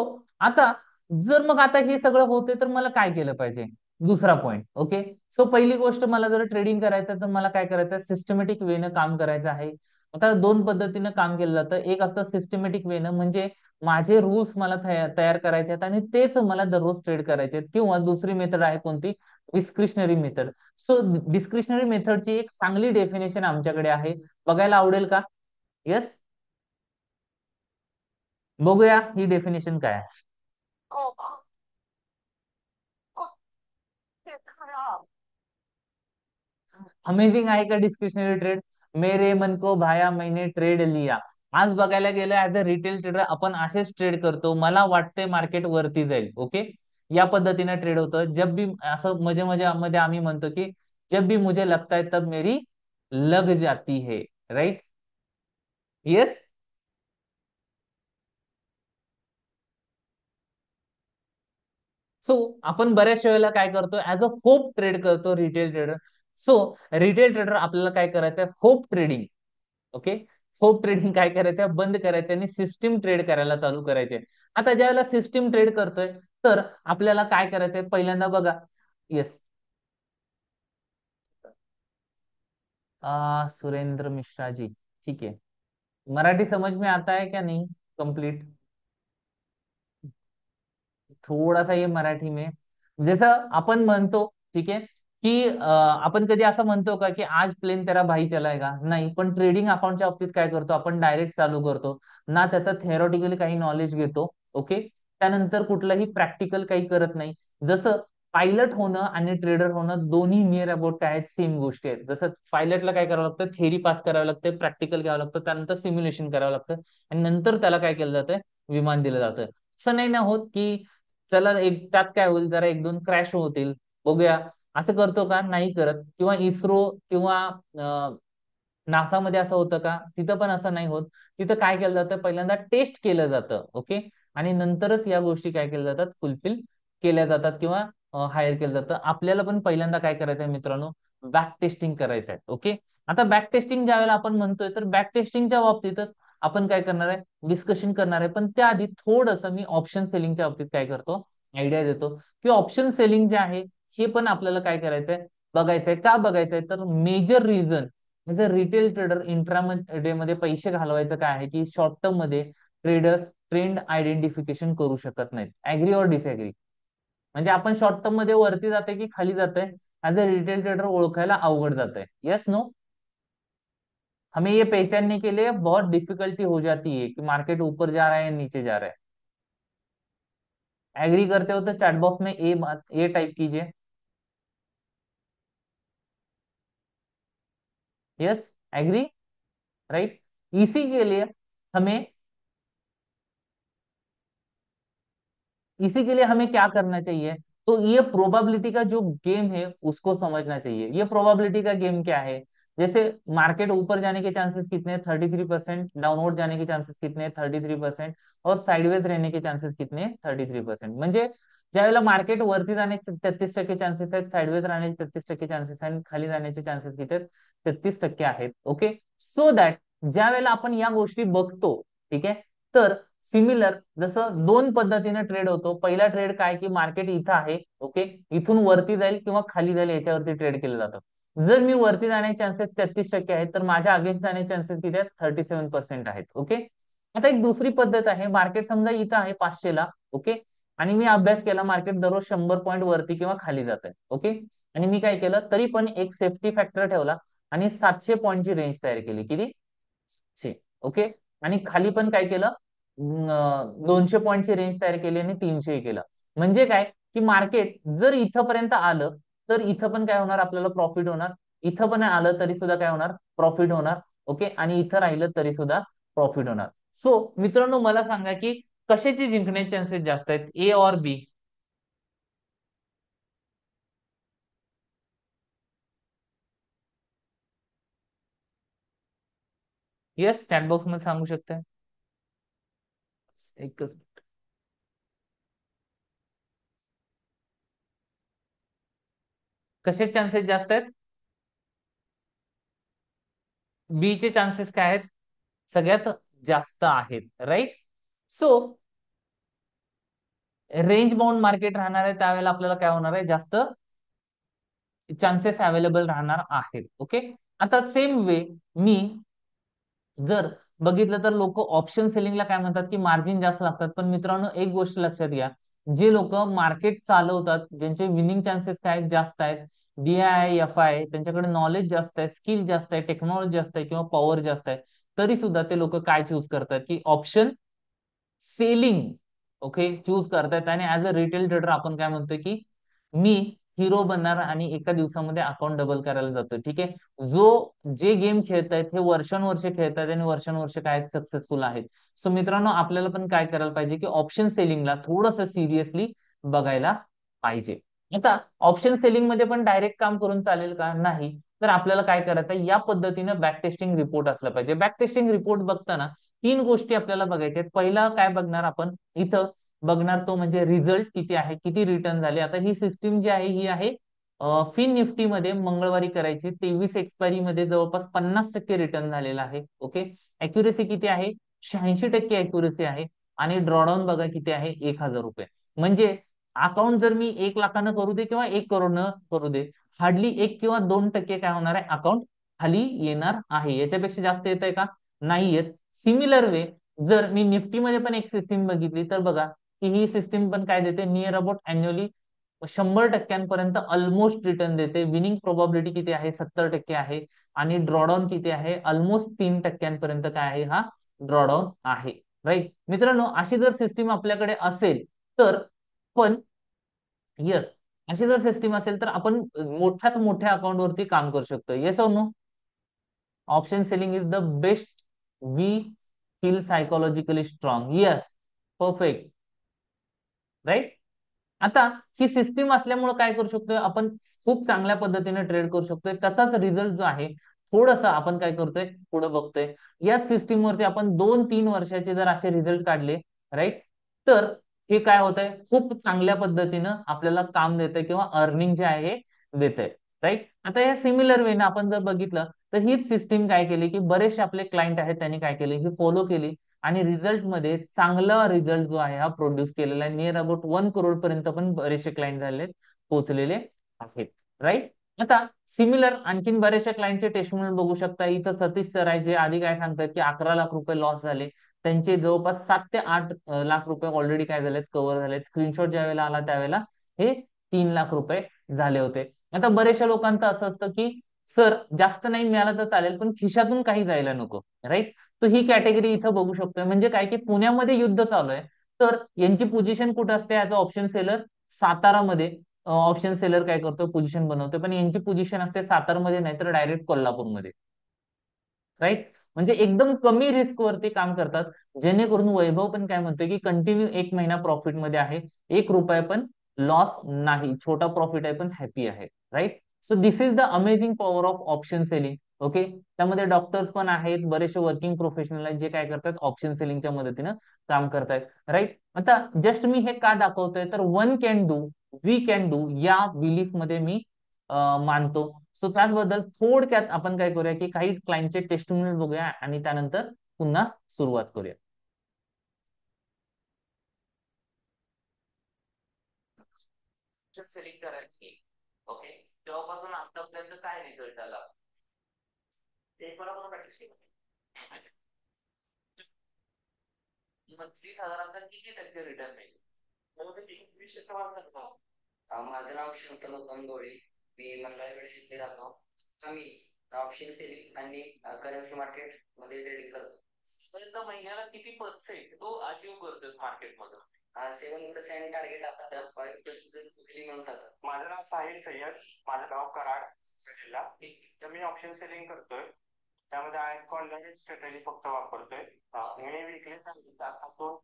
आता जर मग आता हे सगळं होते तर मला काय केलं पाहिजे? दुसरा पॉइंट, ओके. सो पहिली गोष्ट, मला जर ट्रेडिंग करायचं तर मला काय करायचं, सिस्टमॅटिक वेनं काम करायचं आहे. आता दोन पद्धतीनं काम केलं जातं. एक असतं सिस्टमॅटिक वेनं, म्हणजे माझे रूल्स मला तयार करायचे आहेत आणि तेच मला दररोज ट्रेड करायचे आहेत. किंवा दुसरी मेथड आहे कोणती, डिस्क्रिशनरी मेथड. सो डिस्क्रिशनरी मेथडची एक चांगली डेफिनेशन आमच्याकडे आहे, बघायला आवडेल का? येस, बघूया ही डेफिनेशन काय आहे. अमेझिंग आहे का डिस्क्रिशनरी ट्रेड? मेरे मन को भाया, मैंने ट्रेड लिया. आज बघायला गेलं ऍज अ रिटेल ट्रेडर आपण असेच ट्रेड करतो, मला वाटतंय मार्केट वरती जाईल, ओके, या पद्धतीने ट्रेड होतं. जब भी असं मजे मजे मध्ये आम्ही म्हणतो की जब भी मुझे लगता है तब मेरी लग जाती है, राइट? येस. सो आपण बऱ्याच वेळेला काय करतो, ऍज अ होप ट्रेड करतो retail trader. So retail trader आपल्याला काय करायचं आहे, hope trading. Okay, hope trading काय करायचं, बंद करायचं आणि सिस्टीम ट्रेड करायला चालू करायचे. आता ज्यावेळेला सिस्टीम ट्रेड करतोय, तर आपल्याला काय करायचंय पहिल्यांदा बघा. येस, सुरेंद्र मिश्रा जी, ठीक है, मराठी समझ में आता है क्या नहीं कंप्लीट? थोड़ा सा ये मराठी में, जसं आपण म्हणतो, ठीक आहे, की आपण कधी असं म्हणतो का की आज प्लेन तेरा भाई चलाएगा, नाही. पण ट्रेडिंग अकाउंटच्या बाबतीत काय करतो, आपण डायरेक्ट चालू करतो ना, त्याचा थेरॉटिकली काही नॉलेज घेतो, ओके, त्यानंतर कुठलंही प्रॅक्टिकल काही करत नाही. जसं पायलट होणं आणि ट्रेडर होणं दोन्ही नियर अबाउट काय आहेत, सेम गोष्टी आहेत. जसं पायलटला काय करावं लागतं, थेरी पास करावं लागतं, प्रॅक्टिकल घ्यावं लागतं, त्यानंतर सिम्युलेशन करावं लागतं आणि नंतर त्याला काय केलं जातं, विमान दिलं जातं. असं नाही ना होत की चला एक त्यात काय होईल, जरा एक दोन क्रॅश होतील, बघूया, असं करतो का, नाही करत. किंवा इस्रो किंवा नासामध्ये असं होतं का, तिथं पण असं नाही होत. तिथं काय केलं जातं, पहिल्यांदा टेस्ट केलं जातं, ओके, आणि नंतरच या गोष्टी काय केल्या जातात, फुलफिल केल्या जातात किंवा हायर केलं जातं. आपल्याला पण पहिल्यांदा काय करायचं आहे मित्रांनो, बॅक टेस्टिंग करायचं आहे, ओके. आता बॅक टेस्टिंग ज्या वेळेला आपण म्हणतोय, तर बॅक टेस्टिंगच्या बाबतीतच आपण काय करणार आहे, डिस्कशन करणार आहे. पण त्याआधी थोडंसं मी ऑप्शन सेलिंगच्या बाबतीत काय करतो, आयडिया देतो, की ऑप्शन सेलिंग जे आहे हे पण आपल्याला काय करायचंय, बघायचंय. का बघायचंय, तर major reason as a retail trader intraday मध्ये पैसे घालवायचं काय आहे, की शॉर्ट टर्म मध्ये ट्रेडर्स ट्रेंड आयडेंटिफिकेशन करू शकत नाहीत. ऍग्री और डिसएग्री? म्हणजे आपण शॉर्ट टर्म मध्ये वरती जाते की खाली जाते, ऍज अ रिटेल ट्रेडर ओळखायला अवघड जाते. Yes, no? हमें ये पहचानने के लिए बहुत डिफिकल्टी हो जाती है कि मार्केट ऊपर जा रहा है या नीचे जा रहा है. एग्री करते हो तो चैट बॉक्स में ए टाइप कीजिए. Yes, agree, right? इसी के लिए हमें इसी के लिए हमें क्या करना चाहिए, तो ये प्रोबेबिलिटी का जो गेम है उसको समझना चाहिए. ये प्रोबेबिलिटी का गेम क्या है, जैसे मार्केट ऊपर जाने के चांसेस कितने हैं, 33%, डाउनवर्ड जाने के चांसेस कितने हैं, 33%, और साइडवेज रहने के चांसेस कितने हैं, 33%. म्हणजे ज्यावेळेला मार्केट वरती जाण्याचे 33% चान्सेस आहेत, साइडवेज राहण्याचे 33% चान्सेस आहेत, खाली जाण्याचे चान्सेस किती आहेत, 33% आहेत, ओके. सो दॅट ज्या वेळेला आपण या गोष्टी बघतो, ठीक आहे, तर सिमिलर जसं दोन पद्धतीने ट्रेड होतो. पहिला ट्रेड काय, की मार्केट इथं आहे, ओके, इथून वरती जाईल किंवा खाली जाईल याच्यावरती ट्रेड केलं जातं. जर मी वरती जाण्याचे चान्सेस 33% आहेत, तर माझ्या अगेन्स्ट जाण्याचे चान्सेस किती आहेत, 37% आहेत, ओके. आता एक दुसरी पद्धत आहे, मार्केट समजा इथं आहे 500 ला, ओके, आणि मी अभ्यास केला, मार्केट दररोज 100 पॉईंट वरती किंवा खाली जात आहे, ओके, आणि मी काय केलं, तरी पण एक सेफ्टी फॅक्टर ठेवला आणि 700 पॉईंटची रेंज तयार केली. किती? 700, ओके. आणि खाली पण काय केलं, 200 पॉईंटची रेंज तयार केली आणि 300 केलं. म्हणजे काय, की मार्केट जर इथंपर्यंत आलं, तर इथं पण काय होणार, आपल्याला प्रॉफिट होणार. इथं पण आलं तरी सुद्धा काय होणार, प्रॉफिट होणार, ओके, आणि इथं राहिलं तरी सुद्धा प्रॉफिट होणार. सो मित्रांनो, मला सांगा की कशाचे जिंकण्याचे चान्सेस जास्त आहेत, ए और बी? येस, चॅट बॉक्स मध्ये सांगू शकता. एकच, कशाचे चान्सेस जास्त आहेत? बी चे चान्सेस काय आहेत, सगळ्यात जास्त आहेत, right? So range bound market राहणार आहे, त्यावेळेला आपल्याला काय होणार आहे, जास्त चान्सेस अवेलेबल राहणार आहेत, ओके. आता सेम वे मी जर बघितलं तर लोक ऑप्शन सेलिंगला काय म्हणतात की मार्जिन जास्त लागतात, पण मित्रांनो एक गोष्ट लक्षात घ्या, जे लोक मार्केट चालवतात, ज्यांचे विनिंग चान्सेस काय जास्त आहेत, DII FI, त्यांच्याकडे नॉलेज जास्त आहे, स्किल जास्त आहे, टेक्नॉलॉजी जास्त आहे किंवा पॉवर जास्त आहे, तरी सुद्धा ते लोक काय चूज करतात की ऑप्शन सेलिंग, ओके, चूज करतायत. आणि ऍज अ रिटेल ट्रेडर आपण काय म्हणतोय की मी हिरो बनणार आणि एका दिवसामध्ये अकाउंट डबल करायला जातोय. ठीक आहे, जे गेम खेळतायत हे वर्षानुवर्ष खेळतायत आणि वर्षानुवर्ष काय सक्सेसफुल आहेत. सो मित्रांनो, आपल्याला पण काय करायला पाहिजे की ऑप्शन सेलिंगला थोडस सिरियसली बघायला पाहिजे. आता ऑप्शन सेलिंग मध्ये पण डायरेक्ट काम करून चालेल का? नाही. तर आपल्याला काय करायचं, या पद्धतीनं बॅक टेस्टिंग रिपोर्ट असला पाहिजे. बॅक टेस्टिंग रिपोर्ट बघताना तीन गोष्टी आपल्याला बघायच्या आहेत. पहिला काय बघणार आपण इथं, बघणार तो म्हणजे रिझल्ट किती आहे, किती रिटर्न झाले. आता ही सिस्टीम जी आहे ही आहे फिन निफ्टी मध्ये मंगळवारी करायची. 23 एक्सपायरी मध्ये जवळपास 50% रिटर्न झालेला आहे. ओके, अॅक्युरेसी किती आहे? 86% अॅक्युरेसी आहे. आणि ड्रॉडाऊन बघा किती आहे, 1,000 रुपये. म्हणजे अकाउंट जर मी 1 लाखानं करू दे किंवा 1 करोडनं करू दे, हार्डली 1 किंवा 2% काय होणार आहे, अकाउंट खाली येणार आहे. याच्यापेक्षा जास्त येत आहे का? नाही येत. सिमिलर वे जर मी निफ्टी मध्ये पण एक सिस्टीम बघितली तर बघा की ही सिस्टीम पण काय देते, near about annually 100% almost return देते. विनिंग प्रोबॅबिलिटी किती आहे? 70% आहे. आणि ड्रॉडाऊन किती आहे? ऑलमोस्ट 3% काय आहे, हा ड्रॉडाऊन आहे. राईट मित्रांनो, अशी जर सिस्टीम आपल्याकडे असेल तर पण येस, अशी जर सिस्टीम असेल तर आपण मोठ्यात मोठ्या अकाउंट वरती काम करू शकतो. येस और no? Option selling is the best. We feel psychologically strong. Yes, perfect, right. आता ही सिस्टीम असल्यामुळे काय करू शकतोय आपण, खूप चांगल्या पद्धतीने ट्रेड करू शकतोय. त्याचाच रिझल्ट जो आहे थोडस आपण काय करतोय, पुढे बघतोय. याच सिस्टीम वरती आपण 2-3 वर्षाचे जर असे रिझल्ट काढले, राईट, तर हे काय होत आहे, खूप चांगल्या पद्धतीनं आपल्याला काम देत आहे किंवा अर्निंग जे आहे देत आहे. राईट. आता या सिमिलर वेने आपण जर बघितलं तर हीच सिस्टीम काय केली की बरेचसे आपले क्लायंट आहेत त्यांनी काय केले, ही फॉलो केली आणि रिझल्ट मध्ये चांगला रिझल्ट जो आहे हा प्रोड्यूस केलेला आहे. नियर अबाउट 1 करोड पर्यंत पण बरेचसे क्लायंट झाले, पोहोचलेले आहेत. राईट. आता सिमिलर आणखीन बरेचशा क्लायंटचे टेस्टिमोनियल बघू शकता. इथं सतीश सर आहे, जे आधी काय सांगतात की 11 लाख रुपये लॉस झाले. त्यांचे जवळपास 7 ते 8 लाख रुपये ऑलरेडी काय झालेत, कव्हर झालेत. स्क्रीनशॉट ज्या वेळेला आला त्यावेळेला हे 3 लाख रुपये झाले होते. आता बऱ्याचशा लोकांचं असं असतं की सर जास्त नाही मिळालं तर चालेल पण खिशातून काही जायला नको. राईट. तर ही कॅटेगरी इथं बघू शकतोय. म्हणजे काय की पुण्यामध्ये युद्ध चालू आहे, तर यांची पोझिशन कुठं असते ऍज अ ऑप्शन सेलर? सातारामध्ये. ऑप्शन सेलर काय करतो, पोझिशन बनवतो, पण यांची पोझिशन असते सातारमध्ये नाही तर डायरेक्ट कोल्हापूरमध्ये. राईट. म्हणजे एकदम कमी रिस्क वरती काम करतात. जेणेकरून वैभव पण काय म्हणतोय की कंटिन्यू 1 महिना प्रॉफिट मध्ये आहे, 1 रुपया पण लॉस नाही, छोटा प्रॉफिट आहे पण हॅपी आहे. Right. So this is the amazing power of option selling. Okay. त्यामध्ये डॉक्टर्स पण आहेत, बरेचसे वर्किंग प्रोफेशनल आहेत जे काय करतात, ऑप्शन सेलिंगच्या मदतीनं काम करतायत. राईट. आता जस्ट मी हे का दाखवतोय तर one can do, we can do या बिलीफ मध्ये मी मानतो. सो त्याचबद्दल थोडक्यात आपण काय करूया की काही क्लायंटचे टेस्टिमोनियल बघूया आणि त्यानंतर पुन्हा सुरुवात करूया. सेलिंग करायची. ओके. तेव्हापासून आतापर्यंत काय रिझल्ट आला ते मला प्रॅक्टिस केलं. मंथली साधारणतः किती टक्के रिटर्न मिळेल? माझं नाव शंतनु गंगोळी. मी मंगळवेढ येथे राहतो. आम्ही ऑप्शन सेलिंग आणि करन्सी मार्केट मध्ये ट्रेडिंग करतो. पर्यंत महिन्याला किती पर्सेंट तो अचीव्ह करतोस मार्केट मधून? 7% टार्गेट असतं, 5% कुठली मिळून जातं. माझं नाव साहिल सय्यद, माझं गाव कराड जिल्हा. तर मी ऑप्शन सेलिंग करतोय. त्यामध्ये आय ऑनलाईन स्ट्रॅटेजी फक्त वापरतोय. मी विकले आता तो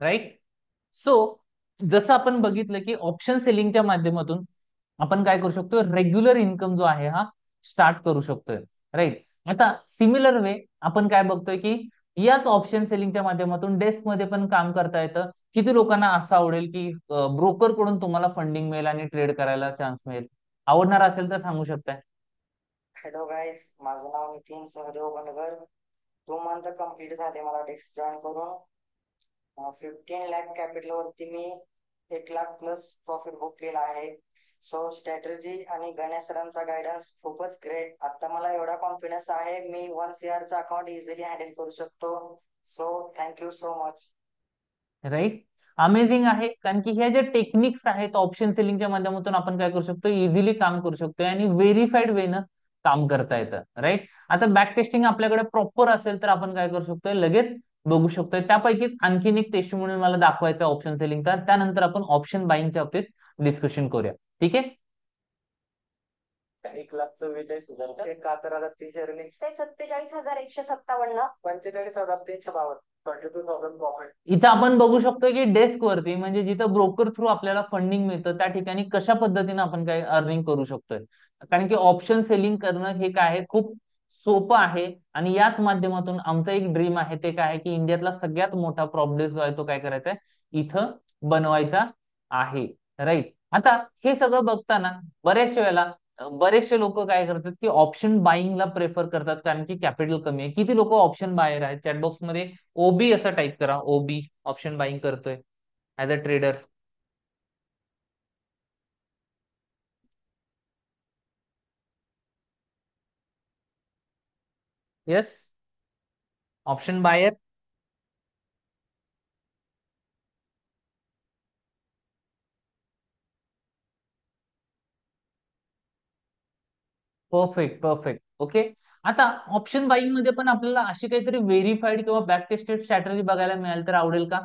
राईट. सो जसं आपण बघितलं की ऑप्शन सेलिंगच्या माध्यमातून आपण काय करू शकतो, रेग्युलर इन्कम जो आहे हा स्टार्ट करू शकतोय. राईट. आता सिमिलर वे आपण काय बघतोय की याच ऑप्शन सेलिंगच्या माध्यमातून डेस्क मध्ये पण काम करता येतं. किती लोकांना असं आवडेल की ब्रोकर कडून तुम्हाला फंडिंग मिळेल आणि ट्रेड करायला चान्स मिळेल? आवडणार असेल तर सांगू शकताय. हॅलो गाईज, माझं नाव नितीन सहदेव बनगर. 2 मंथ कंप्लीट झाले मला डेस्क जॉईन करून. 15 लाख कॅपिटल वरती मी 1 लाख प्लस प्रॉफिट बुक केला आहे. सो स्ट्रॅटेजी आणि गणेश सरांचा गायडन्स खूपच ग्रेट. आता मला एवढा कॉन्फिडन्स आहे, मी 1 CR चा अकाउंट इझिली हँडल करू शकतो. So thank you so much. Right. Amazing आहे, कारण की ह्या ज्या टेक्निक्स आहेत ऑप्शन सेलिंगच्या माध्यमातून आपण काय करू शकतो, इझिली काम करू शकतो आणि व्हेरीफाईड वेनं काम करता येतं. राईट. आता बॅक टेस्टिंग आपल्याकडे प्रॉपर असेल तर आपण काय करू शकतोय, लगेच बघू शकतोय. त्यापैकीच आणखीन एक टेस्ट म्हणून मला दाखवायचा ऑप्शन सेलिंगचा, त्यानंतर आपण ऑप्शन बाईंगच्या बाबतीत डिस्कशन करूया. ठीक आहे. 1,44,000 71,300 रनिंग. ते 47,157. 45,352. 42,000 प्रॉफिट. इथं आपण बघू शकतो की डेस्क वरती म्हणजे जिथं ब्रोकर थ्रू आपल्याला फंडिंग मिळतं त्या ठिकाणी कशा पद्धतीने आपण काय अर्निंग करू शकतोय. कारण की ऑप्शन सेलिंग करणं हे काय आहे, खूप सोपं आहे. आणि याच माध्यमातून आमचं एक ड्रीम आहे, ते काय आहे की इंडियातला सगळ्यात मोठा प्रॉब्लेम जो आहे तो काय करायचा आहे, इथं बनवायचा आहे. राईट. आता हे सगळं बघताना बऱ्याचशा वेळेला बरेचसे लोक काय करतात की ऑप्शन बाईंगला प्रेफर करतात, कारण की कॅपिटल कमी आहे. किती लोक ऑप्शन बायर आहेत? चॅटबॉक्स मध्ये ओबी असं टाईप करा, ओबी ऑप्शन बाईंग करतोय as a trader. Yes, option buyer. Perfect perfect. Okay. आता ऑप्शन बाईंग मध्ये पण आपल्याला अशी काहीतरी व्हेरीफाईड किंवा बॅक टेस्टेड स्ट्रॅटेजी बघायला मिळाल तर आवडेल का?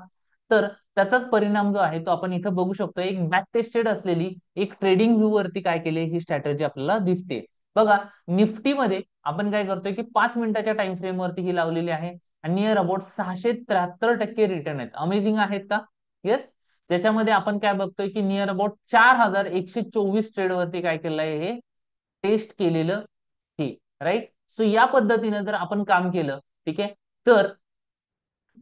तर त्याचाच परिणाम जो आहे तो आपण इथं बघू शकतो. एक बॅक टेस्टेड असलेली एक ट्रेडिंग व्ह्यू वरती काय केली ही स्ट्रॅटेजी आपल्याला दिसते. बघा, निफ्टी मध्ये आपण काय करतोय की 5 मिनिटाच्या टाइम फ्रेम वरती ही लावलेली आहे आणि नियर अबाउट 673% रिटर्न आहेत. अमेझिंग आहेत का? येस. ज्याच्यामध्ये आपण काय बघतोय की नियर अबाउट 4,124 ट्रेड वरती काय केलंय, हे टेस्ट केलेलं हे. राईट. सो या पद्धतीने जर आपण काम केलं, ठीक आहे, तर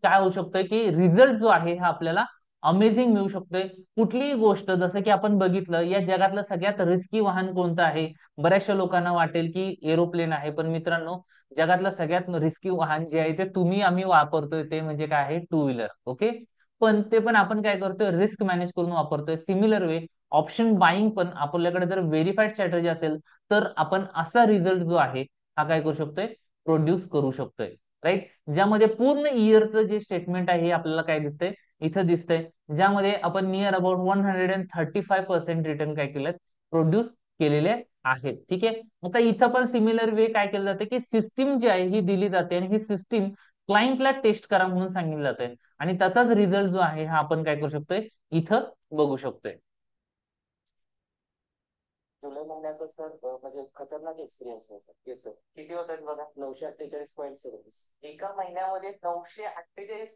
काय होऊ शकतंय की रिझल्ट जो आहे हा आपल्याला अमेझिंग मिळू शकतोय. कुठलीही गोष्ट, जसं की आपण बघितलं या जगातलं सगळ्यात रिस्की वाहन कोणतं आहे? बऱ्याचशा लोकांना वाटेल की एरोप्लेन आहे, पण मित्रांनो, जगातलं सगळ्यात रिस्की वाहन जे आहे ते तुम्ही आम्ही वापरतोय ते म्हणजे काय आहे, टू व्हीलर. ओके. पण ते पण आपण काय करतोय, रिस्क मॅनेज करून वापरतोय. सिमिलर वे ऑप्शन बाईंग पण आपल्याकडे जर व्हेरीफाईड स्ट्रॅटेजी असेल तर आपण असा रिझल्ट जो आहे हा काय करू शकतोय, प्रोड्यूस करू शकतोय. राईट. ज्यामध्ये पूर्ण इयरचं जे स्टेटमेंट आहे हे आपल्याला काय दिसतंय, इथं दिसतंय. ज्यामध्ये आपण नियर अबाउट 135% रिटर्न काय केलं, प्रोड्यूस केलेले आहेत. ठीक आहे. आता इथं पण सिमिलर वे काय केलं जाते की सिस्टीम जी आहे ही दिली जाते आणि ही सिस्टीम क्लायंटला टेस्ट करा म्हणून सांगितलं जाते आणि त्याचाच रिझल्ट जो आहे हा आपण काय करू शकतोय, इथं बघू शकतोय. जुलै महिन्याचा सर म्हणजे खतरनाक एक्सपिरियन्स आहे सर. Yes sir. किती होत आहेत बघा, 948.27. एका महिन्यामध्ये 948.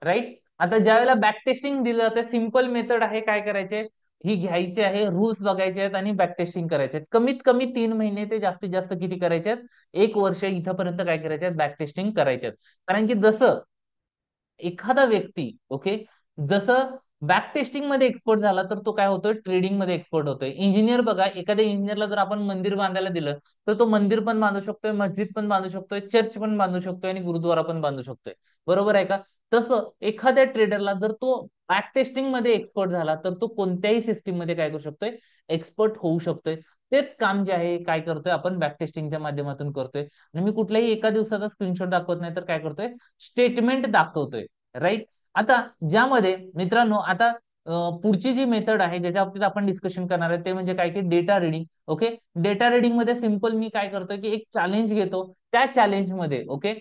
राईट. आता ज्या वेळेला बॅक टेस्टिंग दिलं जातं, सिंपल मेथड आहे, काय करायचे, ही घ्यायची आहे, रूल्स बघायचे आहेत आणि बॅक टेस्टिंग करायचे आहेत. कमीत कमी 3 महिने ते जास्तीत जास्त किती करायचे आहेत, 1 वर्ष इथपर्यंत काय करायचे आहेत, बॅक टेस्टिंग करायचे आहेत. कारण की जसं एखादा व्यक्ती, ओके, जसं बॅक टेस्टिंग मध्ये एक्सपर्ट झाला तर तो काय होतोय, ट्रेडिंग मध्ये एक्सपर्ट होतोय. इंजिनियर बघा, एखाद्या इंजिनियरला जर आपण मंदिर बांधायला दिलं तर तो मंदिर पण बांधू शकतोय, मस्जिद पण बांधू शकतोय, चर्च पण बांधू शकतोय आणि गुरुद्वारा पण बांधू शकतोय. बरोबर आहे का? तसं एखाद्या ट्रेडरला जर तो बॅक टेस्टिंग मध्ये एक्सपर्ट झाला तर तो कोणत्याही सिस्टीम मध्ये काय करू शकतोय, एक्सपर्ट होऊ शकतोय. तेच काम जे आहे काय करतोय आपण बॅक टेस्टिंगच्या माध्यमातून करतोय. आणि मी कुठल्याही एका दिवसाचा स्क्रीनशॉट दाखवत नाही तर काय करतोय, स्टेटमेंट दाखवतोय. राईट. आता ज्यामध्ये मित्रांनो, आता पुढची जी मेथड आहे ज्याच्या बाबतीत आपण डिस्कशन करणार आहे ते म्हणजे काय की data reading. Okay. Data reading मध्ये सिंपल मी काय करतोय की एक चॅलेंज घेतो, त्या चॅलेंज मध्ये ओके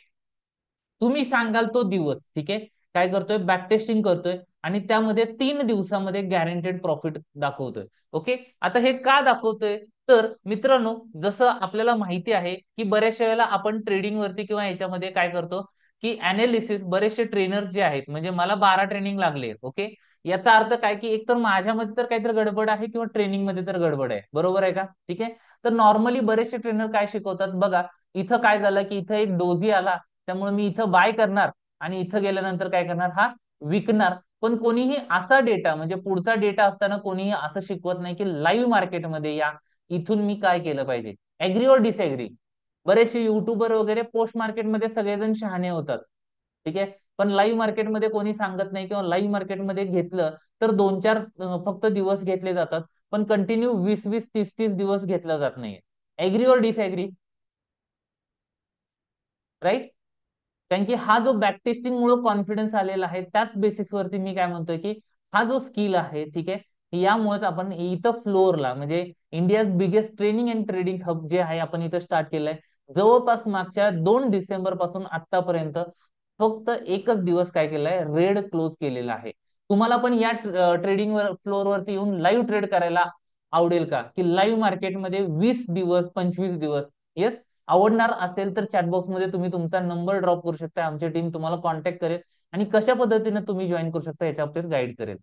तुम्ही सांगाल तो दिवस, ठीक आहे, काय करतोय, बॅक टेस्टिंग करतोय आणि त्यामध्ये 3 दिवसामध्ये गॅरंटेड प्रॉफिट दाखवतोय. ओके. आता हे का दाखवतोय, तर मित्रांनो, जसं आपल्याला माहिती आहे की बऱ्याचशा वेळेला आपण ट्रेडिंग वरती किंवा याच्यामध्ये काय करतो की अनालिसिस, बरेचसे ट्रेनर्स जे आहेत, म्हणजे मला 12 ट्रेनिंग लागले, ओके, याचा अर्थ काय की एक तर माझ्यामध्ये तर काहीतरी गडबड आहे किंवा ट्रेनिंग मध्ये तर गडबड आहे. बरोबर आहे का? ठीक आहे. तर नॉर्मली बरेचसे ट्रेनर काय शिकवतात बघा, इथं काय झालं की इथं एक डोझी आला त्यामुळे मी इथं बाय करणार आणि इथं गेल्यानंतर काय करणार, हा विकणार. पण कोणीही असा डेटा म्हणजे पुढचा डेटा असताना कोणीही असं शिकवत नाही की लाईव्ह मार्केटमध्ये या, इथून मी काय केलं पाहिजे, ऍग्री और डिसएग्री. बरेचसे युट्यूबर वगैरे पोस्ट मार्केटमध्ये सगळेजण शहाणे होतात, ठीक आहे, पण लाईव्ह मार्केटमध्ये कोणी सांगत नाही, किंवा लाईव्ह मार्केटमध्ये घेतलं तर 2-4 फक्त दिवस घेतले जातात, पण कंटिन्यू 20-20, 30-30 दिवस घेतला जात नाहीये. ऍग्री और डिसएग्री, राईट? कारण की हा जो बॅक टेस्टिंग मुळे कॉन्फिडन्स आलेला आहे, त्याच बेसिसवरती मी काय म्हणतोय की हा जो स्किल आहे, ठीक आहे, यामुळेच आपण इथं फ्लोअरला म्हणजे India's biggest training and trading hub जे आहे आपण इथं स्टार्ट केलंय. जवळपास मागच्या 2 डिसेंबर पासून आतापर्यंत फक्त एकच दिवस काय केलाय, रेड क्लोज केलेला आहे. तुम्हाला पण या ट्रेडिंग फ्लोअर वरती येऊन लाईव्ह ट्रेड करायला आवडेल का, की लाईव्ह मार्केटमध्ये 20 दिवस 25 दिवस? येस, आवडणार असेल तर चॅटबॉक्स मध्ये तुम्ही तुमचा नंबर ड्रॉप करू शकता, आमची टीम तुम्हाला कॉन्टॅक्ट करेल आणि कशा पद्धतीने तुम्ही जॉईन करू शकता याच्या बाबतीत गाईड करेल,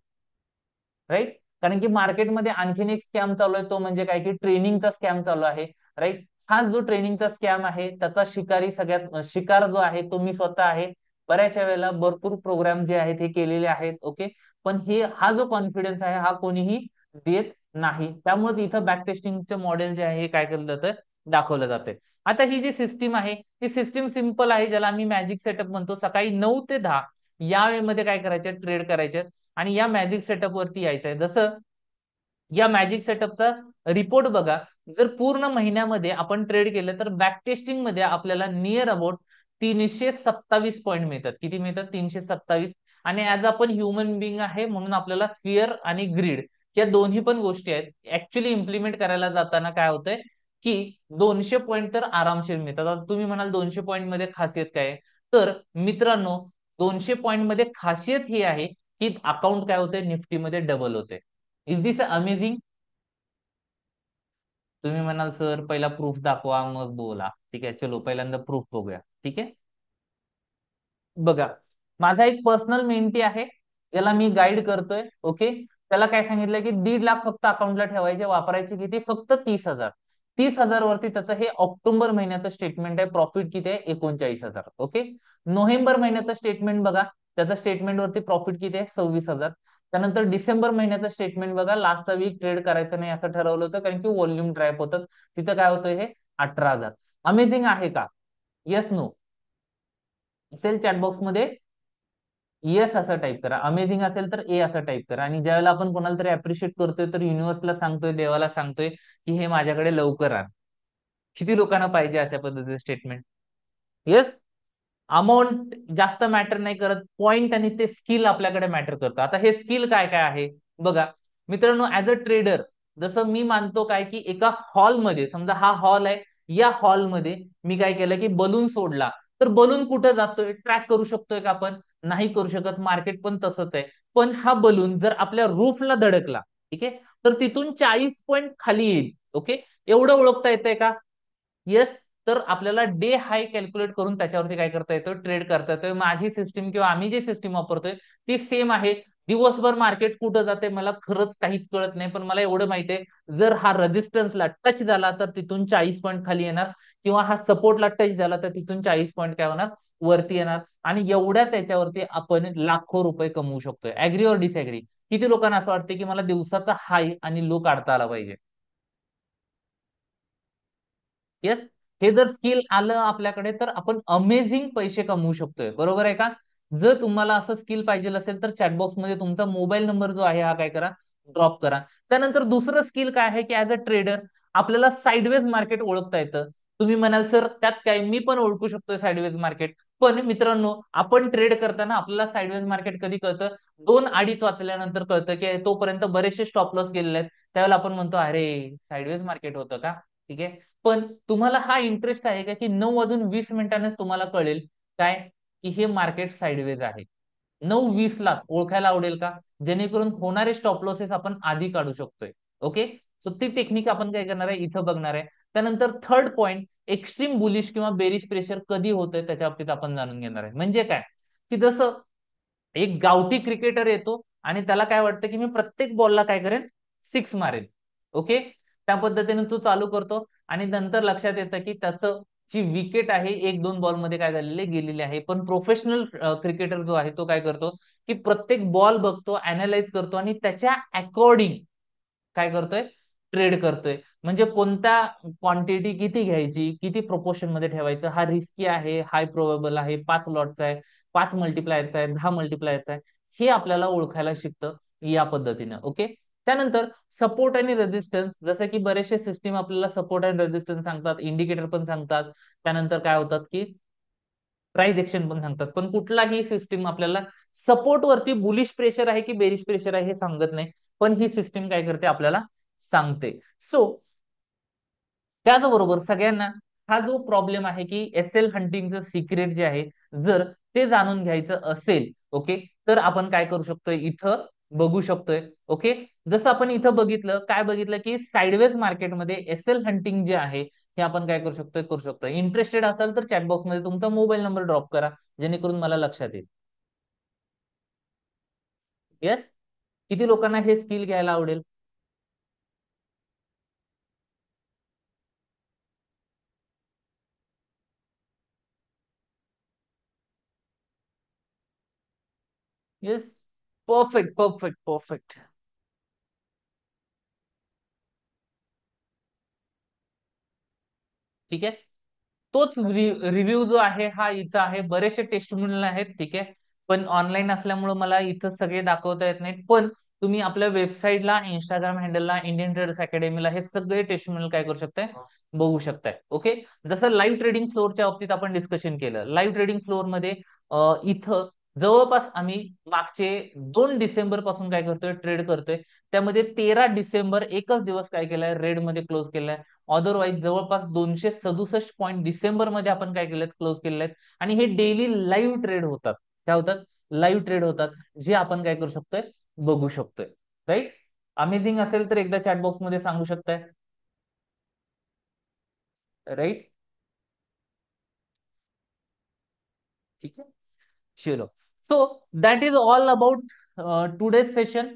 राईट? कारण की मार्केटमध्ये आणखीन एक स्कॅम चालू आहे, तो म्हणजे काय की ट्रेनिंगचा स्कॅम चालू आहे, राईट? हा जो ट्रेनिंगचा स्कॅम आहे त्याचा शिकारी सगळ्यात शिकार जो आहे तो मी स्वतः आहे. बऱ्याचशा वेळेला भरपूर प्रोग्राम जे आहेत हे केलेले आहेत, ओके, पण हा जो कॉन्फिडन्स आहे हा कोणीही देत नाही. त्यामुळे इथं बॅक टेस्टिंगचे मॉडेल जे आहे हे काय केलं जातं, दाखवलं जातं. आता ही जी सिस्टीम आहे ही सिस्टीम सिंपल आहे, ज्याला आम्ही मॅजिक सेटअप म्हणतो. सकाळी 9 ते 10 या वेळेमध्ये काय करायचे, ट्रेड करायचे आणि या मॅजिक सेटअप वरती यायचंय. जसं या मॅजिक सेटअपचा रिपोर्ट बघा, जर पूर्ण महिन्यामध्ये आपण ट्रेड केलं तर बॅक टेस्टिंग मध्ये आपल्याला नियर अबाउट 327 पॉईंट मिळतात. किती मिळतात, 327. आणि ऍज आपण ह्युमन बिंग आहे म्हणून आपल्याला फिअर आणि ग्रीड या दोन्ही पण गोष्टी आहेत. ऍक्च्युली इम्प्लिमेंट करायला जाताना काय होतंय की 200 पॉईंट तर आरामशीर मिळतात. आता तुम्ही म्हणाल 200 पॉईंट मध्ये खासियत काय आहे, तर मित्रांनो 200 पॉईंट मध्ये खासियत ही आहे की अकाउंट काय होते, निफ्टीमध्ये डबल होते. Is this amazing? तुम्ही म्हणाल सर पहिला प्रूफ दाखवा मग बोला, ठीक आहे, चलो पहिल्यांदा प्रूफ बघूया, ठीक आहे. बघा, माझा एक पर्सनल मेंटी आहे ज्याला मी गाईड करतोय, ओके. त्याला काय सांगितलंय की 1.5 लाख फक्त अकाउंटला ठेवायचे, वापरायचे किती, फक्त 30,000. 30,000 वरती त्याचं हे ऑक्टोबर महिन्याचं स्टेटमेंट आहे. प्रॉफिट किती आहे, 39,000, ओके. नोव्हेंबर महिन्याचं स्टेटमेंट बघा, त्याचं स्टेटमेंट वरती प्रॉफिट किती आहे, 26,000. त्यानंतर डिसेंबर महिन्याचं स्टेटमेंट बघा, लास्टचा वीक ट्रेड करायचं नाही असं ठरवलं होतं कारण की व्हॉल्यूम ड्रॉप होतं. तिथं काय होतं, हे 18,000. अमेझिंग आहे का? येस नो असेल चॅटबॉक्स मध्ये येस असं टाईप करा, अमेझिंग असेल तर ए असं टाईप करा. आणि ज्यावेळेला आपण कोणाला तरी अप्रिशिएट करतोय तर युनिव्हर्सला सांगतोय, देवाला सांगतोय की हे माझ्याकडे लवकर आण. किती लोकांना पाहिजे अशा पद्धतीचे स्टेटमेंट? येस. अमाऊंट जास्त मॅटर नाही करत, पॉइंट आणि ते स्किल आपल्याकडे मॅटर करतं. आता हे स्किल काय काय आहे बघा मित्रांनो. ऍज अ ट्रेडर जसं मी मानतो काय की एका हॉलमध्ये, समजा हा हॉल आहे, या हॉलमध्ये मी काय केलं की बलून सोडला, तर बलून कुठं जातोय, ट्रॅक करू शकतोय का आपण? नाही करू शकत. मार्केट पण तसंच आहे. पण हा बलून जर आपल्या रूफला धडकला, ठीक आहे, तर तिथून 40 पॉईंट खाली येईल, ओके. एवढं ओळखता येतंय का? येस. तर आपल्याला डे हाय कॅल्क्युलेट करून त्याच्यावरती काय करता येतं, ट्रेड करता येतोय. माझी सिस्टीम किंवा आम्ही जी सिस्टीम वापरतोय ती सेम आहे. दिवसभर मार्केट कुठं जाते मला खरंच काहीच कळत नाही, पण मला एवढं माहिती आहे जर हा रेजिस्टन्सला टच झाला तर तिथून 40 पॉईंट खाली येणार, किंवा हा सपोर्टला टच झाला तर तिथून 40 पॉईंट काय होणार, वरती येणार. आणि एवढ्याच याच्यावरती आपण लाखो रुपये कमवू शकतोय. ऍग्री और डिसएग्री? किती लोकांना असं वाटतं की मला दिवसाचा हाय आणि लो काढता आला पाहिजे? येस. हे जर स्किल आलं आपल्याकडे तर आपण अमेझिंग पैसे कमवू शकतोय, बरोबर आहे का? जर तुम्हाला असं स्किल पाहिजे असेल तर चॅटबॉक्स मध्ये तुमचा मोबाईल नंबर जो आहे हा काय करा, ड्रॉप करा. त्यानंतर दुसरं स्किल काय आहे की ऍज अ ट्रेडर आपल्याला साइडवेज मार्केट ओळखता येतं. तुम्ही म्हणाल सर त्यात काय, मी पण ओळखू शकतोय साइडवेज मार्केट. पण मित्रांनो आपण ट्रेड करताना आपल्याला साइडवेज मार्केट कधी कळतं, 2-2.5 वाचल्यानंतर कळतं की तोपर्यंत बरेचसे स्टॉप लॉस गेलेले आहेत. त्यावेळेला आपण म्हणतो अरे साइडवेज मार्केट होतं का, ठीक आहे. पण तुम्हाला हा इंटरेस्ट आहे का की 9:20 तुम्हाला कळेल काय की हे मार्केट साइडवेज आहे? 9:20 ओळखायला आवडेल का, जेणेकरून होणारे स्टॉप लॉसेस आपण आधी काढू शकतोय, ओके. सो ती टेक्निक आपण काय करणार आहे, इथं बघणार आहे. त्यानंतर थर्ड पॉइंट, एक्स्ट्रीम बुलिश किंवा बेरिश प्रेशर कधी होतंय त्याच्या बाबतीत आपण जाणून घेणार आहे. म्हणजे काय की जसं एक गावठी क्रिकेटर येतो आणि त्याला काय वाटतं की मी प्रत्येक बॉलला काय करेन, सिक्स मारेन, ओके. त्या पद्धतीने तो चालू करतो आणि नंतर लक्षात येतं की त्याचं ची विकेट आहे 1-2 बॉल मध्ये काय झालेले गेलेली आहे. पण प्रोफेशनल क्रिकेटर जो आहे तो काय करतो की प्रत्येक बॉल बघतो, अनालाइज करतो आणि त्याच्या अकॉर्डिंग काय करतोय, ट्रेड करतोय. म्हणजे कोणत्या क्वांटिटी किती घ्यायची, किती प्रोपोर्शन मध्ये ठेवायचं, हा रिस्की आहे, हाय प्रोबेबल आहे, 5 लॉटचा आहे, 5 मल्टिप्लायरचा आहे, 10 मल्टिप्लायरचा आहे, हे आपल्याला ओळखायला शिकतं या पद्धतीनं. ओके. त्यानंतर सपोर्ट आणि रेजिस्टन्स, जसं की बरेचसे सिस्टीम आपल्याला सपोर्ट आणि रेजिस्टन्स सांगतात, इंडिकेटर पण सांगतात. त्यानंतर काय होतात की प्राइस एक्शन पण सांगतात. पण कुठलाही सिस्टीम आपल्याला सपोर्ट वरती बुलिश प्रेशर आहे की बेरिश प्रेशर आहे हे सांगत नाही. पण ही सिस्टीम काय करते आपल्याला सांगते. सो त्याचबरोबर सगळ्यांना हा जो प्रॉब्लेम आहे की एस-एल हंटिंगचं सिक्रेट जे आहे, जर ते जाणून घ्यायचं असेल, ओके, तर आपण काय करू शकतोय, इथं बघू शकतोय. ओके. जसं आपण इथं बघितलं, काय बघितलं की साइडवेज मार्केटमध्ये एस-एल हंटिंग जे आहे हे आपण काय करू शकतोय. इंटरेस्टेड असाल तर चॅटबॉक्स मध्ये तुमचा मोबाईल नंबर ड्रॉप करा, जेणेकरून मला लक्षात येईल. येस. किती लोकांना हे स्किल घ्यायला आवडेल? येस. Perfect, perfect, perfect. ठीक आहे. तोच रिव्ह्यू जो आहे हा इथं आहे. बरेचसे टेस्टिमोनियल आहेत, ठीक आहे. पण ऑनलाईन असल्यामुळे मला इथं सगळे दाखवता येत नाहीत. पण तुम्ही आपल्या वेबसाईटला, इंस्टाग्राम हँडलला, इंडियन ट्रेडर्स अकॅडमीला हे सगळे टेस्टिमोनियल काय करू शकताय, बघू शकताय. ओके. जसं लाईव्ह ट्रेडिंग फ्लोअरच्या बाबतीत आपण डिस्कशन केलं. लाईव्ह ट्रेडिंग फ्लोअर मध्ये इथं जवळपास आम्ही मागचे 2 डिसेंबर पासून काय करतोय, ट्रेड करतोय. त्यामध्ये 13 डिसेंबर एकच दिवस काय केलाय, रेड मध्ये क्लोज केलाय. अदरवाईज जवळपास 267 पॉईंट डिसेंबर मध्ये आपण काय केलेत, क्लोज केलेले आहेत. आणि हे डेली लाईव्ह ट्रेड होतात. काय होतात, लाईव्ह ट्रेड होतात, जे आपण काय करू शकतोय, बघू शकतोय. राईट. अमेझिंग असेल तर एकदा चॅटबॉक्स मध्ये सांगू शकताय. राईट. ठीक आहे. चलो. So that is all about today's session.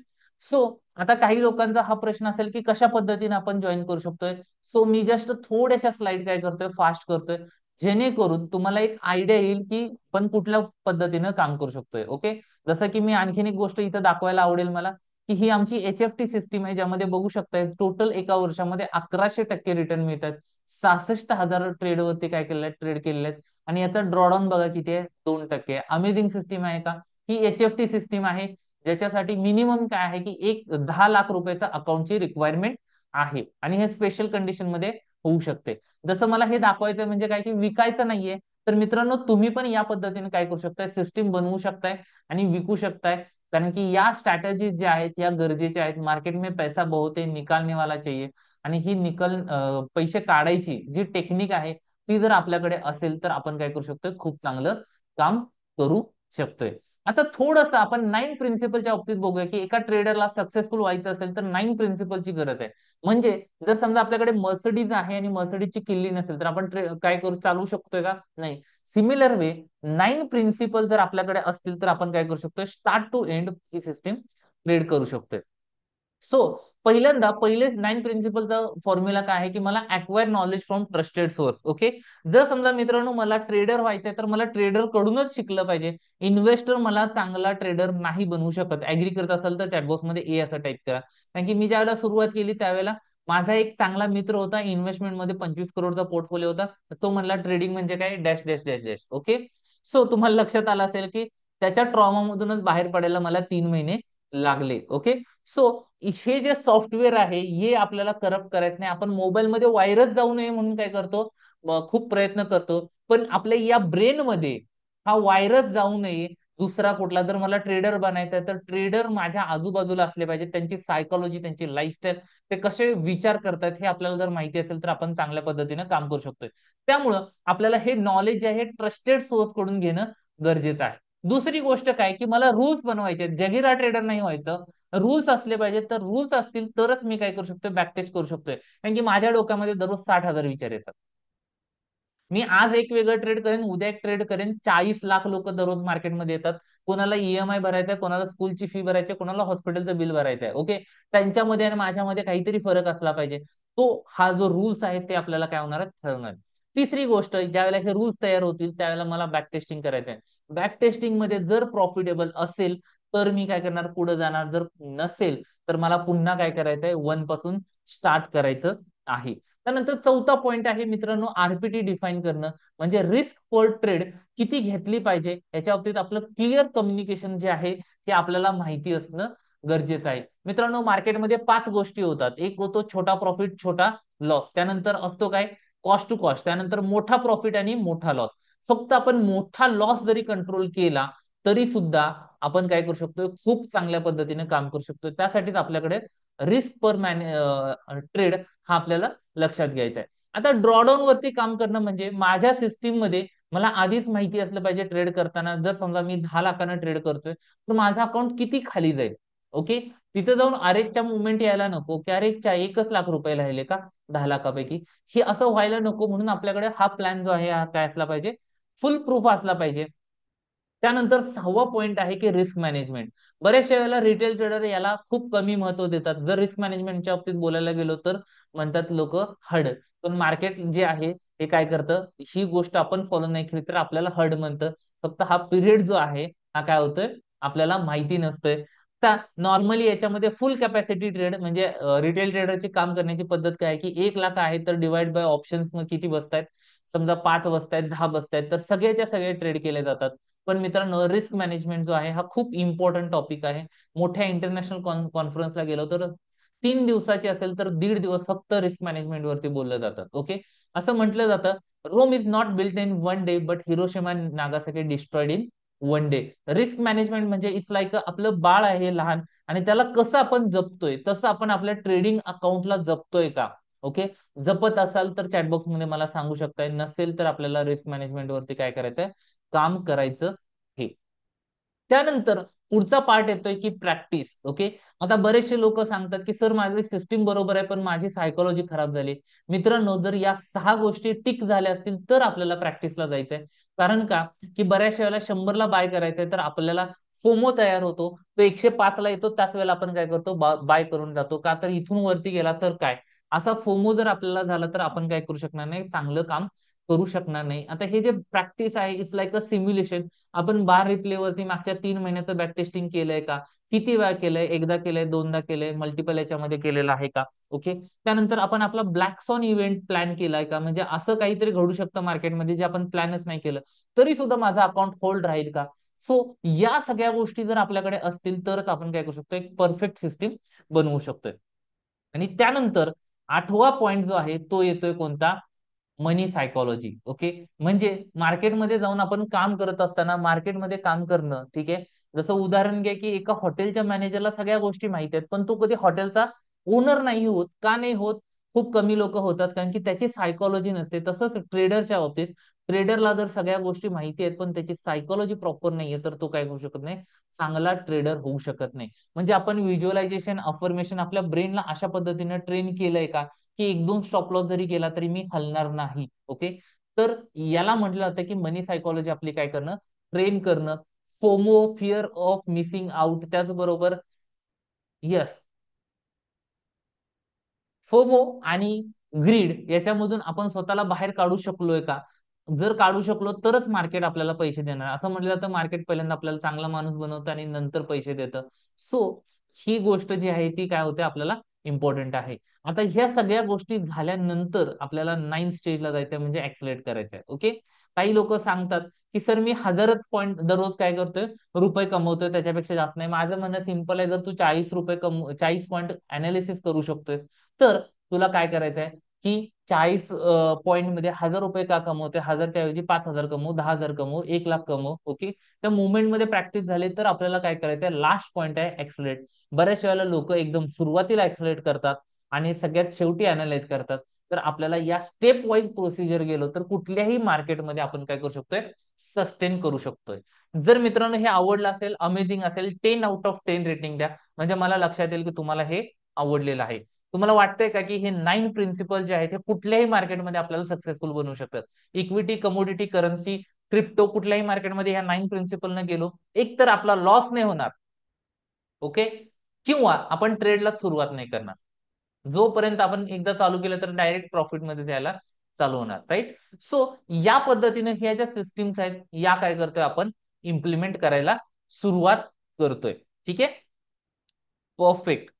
So आता काही लोकांचा हा प्रश्न असेल की कशा पद्धतीने आपण जॉईन करू शकतोय. सो मी जस्ट थोड्याशा स्लाइड काय करतोय, फास्ट करतोय, जेणेकरून तुम्हाला एक आयडिया येईल की आपण कुठल्या पद्धतीनं काम करू शकतोय. ओके. जसं की मी आणखीन एक गोष्ट इथं दाखवायला आवडेल मला, की ही आमची HFT सिस्टीम आहे, ज्यामध्ये बघू शकताय टोटल एका वर्षामध्ये 1100% रिटर्न मिळतात. 66,000 ट्रेडवरती काय केलेलं, ट्रेड केलेले आहेत. आणि याचा ड्रॉडाऊन बघा किती आहे, 2%. अमेझिंग सिस्टीम आहे का? ही HFT सिस्टीम आहे, ज्याच्यासाठी मिनिमम काय आहे की 10 लाख रुपयाचा अकाउंटची रिक्वायरमेंट आहे. आणि हे स्पेशल कंडिशन मध्ये होऊ शकते. जसं मला हे दाखवायचं म्हणजे काय की विकायचं नाहीये. तर मित्रांनो, तुम्ही पण या पद्धतीने काय करू शकताय, सिस्टीम बनवू शकताय आणि विकू शकताय. कारण की या स्ट्रॅटेजी ज्या आहेत या गरजेच्या आहेत. मार्केट में पैसा बहुत है, निकालने वाला चाहिए. आणि ही पैसे काढायची जी टेक्निक आहे, ती जर आपल्याकडे असेल तर आपण काय करू शकतोय, खूप चांगलं काम करू शकतोय. आता थोडस आपण 9 प्रिन्सिपलच्या बाबतीत बघूया, की एका ट्रेडरला सक्सेसफुल व्हायचं असेल तर 9 प्रिन्सिपलची गरज आहे. म्हणजे जर समजा आपल्याकडे मर्सिडीज आहे आणि मर्सिडीजची किल्ली नसेल तर आपण काय करू, चालवू शकतोय का? नाही. सिमिलर वे 9 प्रिन्सिपल जर आपल्याकडे असतील तर आपण काय करू शकतोय, स्टार्ट टू एंड ही सिस्टीम ट्रेड करू शकतोय. सो पहिल्यांदा पहिले 9 प्रिन्सिपलचा फॉर्म्युला काय आहे की मला acquire knowledge from trusted source. Okay. जर समजा मित्रांनो मला ट्रेडर व्हायचंय तर मला ट्रेडर कडूनच शिकलं पाहिजे. इन्व्हेस्टर मला चांगला ट्रेडर नाही बनवू शकत. ऍग्री करत असाल तर चॅटबॉक्स मध्ये ए असं टाईप करा. कारण की मी ज्यावेळेला सुरुवात केली त्यावेळेला माझा एक चांगला मित्र होता, इन्व्हेस्टमेंट मध्ये 25 करोडचा पोर्टफोलिओ होता. तो म्हणला ट्रेडिंग म्हणजे काय, dash dash dash dash. Okay. So तुम्हाला लक्षात आलं असेल की त्याच्या ट्रॉमा मधूनच बाहेर पडायला मला 3 महिने लागले. ओके. सो हे जे सॉफ्टवेअर आहे हे आपल्याला करप्ट करायचं नाही. आपण मोबाईलमध्ये व्हायरस जाऊ नये म्हणून काय करतो, खूप प्रयत्न करतो. पण आपल्या या ब्रेन मध्ये हा व्हायरस जाऊ नये. दुसरा कुठला, जर मला ट्रेडर बनायचा आहे तर ट्रेडर माझ्या आजूबाजूला असले पाहिजे. त्यांची सायकोलॉजी, त्यांची लाईफस्टाईल, ते कसे विचार करतात हे आपल्याला जर माहिती असेल तर आपण चांगल्या पद्धतीने काम करू शकतोय. त्यामुळं आपल्याला हे नॉलेज जे आहे ट्रस्टेड सोर्स कडून घेणं गरजेचं आहे. दुसरी गोष्ट काय की मला रूल्स बनवायचे, जगीरा ट्रेडर नाही व्हायचं. रूल्स असले पाहिजेत. तर रूल्स असतील तरच मी काय करू शकतोय, बॅकटेस्ट करू शकतोय. कारण की माझ्या डोक्यामध्ये दररोज 60,000 विचार येतात. मी आज एक वेगळं ट्रेड करेन, उद्या एक ट्रेड करेन. 40 लाख लोक दररोज मार्केटमध्ये येतात. कोणाला EMI भरायचा आहे, कोणाला स्कूलची फी भरायची आहे, कोणाला हॉस्पिटलचं बिल भरायचं आहे. ओके. त्यांच्यामध्ये आणि माझ्यामध्ये काहीतरी फरक असला पाहिजे. तो हा जो रूल्स आहे ते आपल्याला काय होणार आहे, ठरवणार. तिसरी गोष्ट, ज्यावेळेला हे रूल्स तयार होतील त्यावेळेला मला बॅक टेस्टिंग करायचं आहे. बॅक टेस्टिंग मध्ये जर प्रॉफिटेबल असेल तर मी काय करणार, पुढे जाणार. जर नसेल तर मला पुन्हा काय करायचंय, 1 पासून स्टार्ट करायचं आहे. त्यानंतर चौथा पॉइंट आहे मित्रांनो, आरपीटी डिफाईन करणं. म्हणजे रिस्क पर ट्रेड किती घेतली पाहिजे याच्या बाबतीत आपलं क्लिअर कम्युनिकेशन जे आहे ते आपल्याला माहिती असणं गरजेचं आहे. मित्रांनो, मार्केटमध्ये 5 गोष्टी होतात. एक होतो छोटा प्रॉफिट, छोटा लॉस. त्यानंतर असतो काय, कॉस्ट टू कॉस्ट. त्यानंतर मोठा प्रॉफिट आणि मोठा लॉस. फक्त आपण मोठा लॉस जरी कंट्रोल केला तरी सुद्धा आपण काय करू शकतो, खूप चांगल्या पद्धतीने काम करू शकतो. त्यासाठीच आपल्याकडे रिस्क पर ट्रेड हा आपल्याला लक्षात घ्यायचा आहे. आता ड्रॉडाऊन वरती काम करणं म्हणजे माझ्या सिस्टीम मध्ये मला आधीच माहिती असलं पाहिजे ट्रेड करताना. जर समजा मी 10 लाखानं ट्रेड करतोय तर माझा अकाउंट किती खाली जाईल. ओके, तिथे जाऊन अरेजच्या मुवमेंट यायला नको की अरेजच्या 1 लाख रुपये राहिले का 10 लाखापैकी, हे असं व्हायला नको. म्हणून आपल्याकडे हा प्लॅन जो आहे हा काय असला पाहिजे, फुल प्रूफ असला पाहिजे. त्यानंतर 6वा पॉइंट आहे की रिस्क मॅनेजमेंट. बऱ्याचशा वेळेला रिटेल ट्रेडर याला खूप कमी महत्व देतात. जर रिस्क मॅनेजमेंटच्या बाबतीत बोलायला गेलो तर म्हणतात लोक हड. पण मार्केट जे आहे हे काय करतं, ही गोष्ट आपण फॉलो नाही केली तर आपल्याला हड म्हणतं. फक्त हा पिरियड जो आहे हा काय होतोय आपल्याला माहिती नसतोय. आता नॉर्मली याच्यामध्ये फुल कॅपॅसिटी ट्रेड म्हणजे रिटेल ट्रेडरची काम करण्याची पद्धत काय आहे की 1 लाख आहे तर डिवाइड बाय ऑप्शन्स मग किती बसतायत, समजा 5 बसतायत, 10 बसतायत, तर सगळ्याच्या सगळे ट्रेड केले जातात. पण मित्रांनो, रिस्क मॅनेजमेंट जो आहे हा खूप इम्पॉर्टंट टॉपिक आहे. मोठ्या इंटरनॅशनल कॉन्फरन्सला गेलो तर 3 दिवसाची असेल तर 1.5 दिवस फक्त रिस्क मॅनेजमेंट वरती बोललं जातं. ओके, असं म्हटलं जातं, Rome is not built in 1 day but Hiroshima Nagasaki destroyed in 1 day. Risk management म्हणजे इट्स लाईक आपलं बाळ आहे लहान, आणि त्याला कसं आपण जपतोय तसं आपण आपल्या ट्रेडिंग अकाउंटला जपतोय का. ओके, जपत असाल तर चॅटबॉक्स मध्ये मला सांगू शकताय, नसेल तर आपल्याला रिस्क मॅनेजमेंट वरती काय करायचंय, काम करायचं हे. त्यानंतर पुढचा पार्ट येतोय की प्रॅक्टिस. ओके, आता बरेचसे लोक सांगतात की सर माझी सिस्टीम बरोबर आहे पण माझी सायकोलॉजी खराब झाली. मित्रांनो, जर या 6 गोष्टी टिक झाल्या असतील तर आपल्याला प्रॅक्टिसला जायचंय. कारण का, की बऱ्याचशा वेळेला 100ला बाय करायचंय तर आपल्याला फोमो तयार होतो. तो 105ला येतो त्याच वेळेला आपण काय करतो, बाय करून जातो. का तर इथून वरती गेला तर काय, असा फोमो जर आपल्याला झाला तर आपण काय करू शकणार नाही, चांगलं काम करू शकणार नाही. आता हे जे प्रॅक्टिस आहे इट्स लाईक अ सिम्युलेशन. आपण बार रिप्ले वरती मागच्या 3 महिन्याचं बॅक टेस्टिंग केलंय का, किती वेळा केलंय, एकदा केलंय, दोनदा केलंय, मल्टिपल याच्यामध्ये केलेलं आहे का. ओके, त्यानंतर आपण आपला ब्लॅक सॉन इव्हेंट प्लॅन केलाय का, म्हणजे असं काहीतरी घडू शकतं मार्केटमध्ये जे आपण प्लॅनच नाही केलं तरी सुद्धा माझा अकाउंट होल्ड राहील का. सो या सगळ्या गोष्टी जर आपल्याकडे असतील तरच आपण काय करू शकतो, एक परफेक्ट सिस्टीम बनवू शकतोय. आणि त्यानंतर 8वा पॉइंट जो आहे तो येतोय कोणता, मनी सायकॉलॉजी. ओके, म्हणजे मार्केटमध्ये जाऊन आपण काम करत असताना मार्केटमध्ये काम करणं, ठीक आहे. जसं उदाहरण घ्या की एका हॉटेलच्या मॅनेजरला सगळ्या गोष्टी माहिती आहेत पण तो कधी हॉटेलचा ओनर नाही होत. का नाही होत, खूप कमी लोक होतात, कारण की त्याची सायकॉलॉजी नसते. तसंच ट्रेडरच्या बाबतीत ट्रेडरला जर सगळ्या गोष्टी माहिती आहेत पण त्याची सायकॉलॉजी प्रॉपर नाहीये तर तो काय करू शकत नाही, चांगला ट्रेडर होऊ शकत नाही. म्हणजे आपण व्हिज्युअलायझेशन, अफर्मेशन आपल्या ब्रेनला अशा पद्धतीने ट्रेन केलंय का की 1-2 स्टॉप लॉस जरी गेला तरी मी हलणार नाही. ओके, तर याला म्हटलं जातं की मनी सायकॉलॉजी आपली काय करणं, ट्रेन करणं. FOMO, fear of missing out, त्याचबरोबर यस, फोमो आणि ग्रीड याच्यामधून आपण स्वतःला बाहेर काढू शकलोय का. जर काढू शकलो तरच मार्केट आपल्याला पैसे देणार. असं म्हटलं जातं मार्केट पहिल्यांदा आपल्याला चांगला माणूस बनवतं आणि नंतर पैसे देतं. सो ही गोष्ट जी आहे ती काय होते, आपल्याला इम्पॉर्टंट आहे. आता ह्या सगळ्या गोष्टी झाल्यानंतर आपल्याला 9 स्टेजला जायचंय, म्हणजे ऍक्सलेट करायचंय. ओके, काही लोक सांगतात की सर मी 1000च पॉईंट दररोज काय करतोय, रुपये कमवतोय, त्याच्यापेक्षा जास्त नाही. माझं म्हणणं सिंपल आहे, जर तू 40 रुपये 40 पॉईंट अनालिसिस करू शकतोय तर तुला काय करायचंय की 40 पॉईंट मध्ये 1000 रुपये का कमवते, 1000च्या ऐवजी 5000 कमवू, 10,000 कमवू, 1 लाख कमवू. ओके, त्या मुवमेंट मध्ये प्रॅक्टिस झाली तर आपल्याला काय करायचंय, लास्ट पॉइंट आहे ऍक्सलेट. बऱ्याच वेळेला लोक एकदम सुरुवातीला ऍक्सलेट करतात आणि सगळ्यात शेवटी अनालाइज करतात. तर आपल्याला या स्टेप वाईज प्रोसिजर गेलो तर कुठल्याही मार्केटमध्ये आपण काय करू शकतोय, सस्टेन करू शकतोय. जर मित्रांनो हे आवडलं असेल, अमेझिंग असेल, 10 आउट ऑफ 10 रेटिंग द्या, म्हणजे मला लक्षात येईल की तुम्हाला हे आवडलेलं आहे. तुम्हाला वाटतंय का की हे 9 प्रिन्सिपल जे आहेत हे कुठल्याही मार्केटमध्ये आपल्याला सक्सेसफुल बनवू शकतात. इक्विटी, कमोडिटी, करन्सी, क्रिप्टो, कुठल्याही मार्केटमध्ये ह्या 9 प्रिन्सिपल न गेलो एक तर आपला लॉस नाही होणार. ओके, किंवा आपण ट्रेडला सुरुवात नाही करणार. जोपर्यंत आपण एकदा चालू केलं तर डायरेक्ट प्रॉफिट मध्ये जायला चालू होणार, राईट? सो या पद्धतीने ह्या ज्या सिस्टीम्स आहेत या काय करतोय आपण इम्प्लिमेंट करायला सुरुवात करतोय. ठीक आहे, परफेक्ट.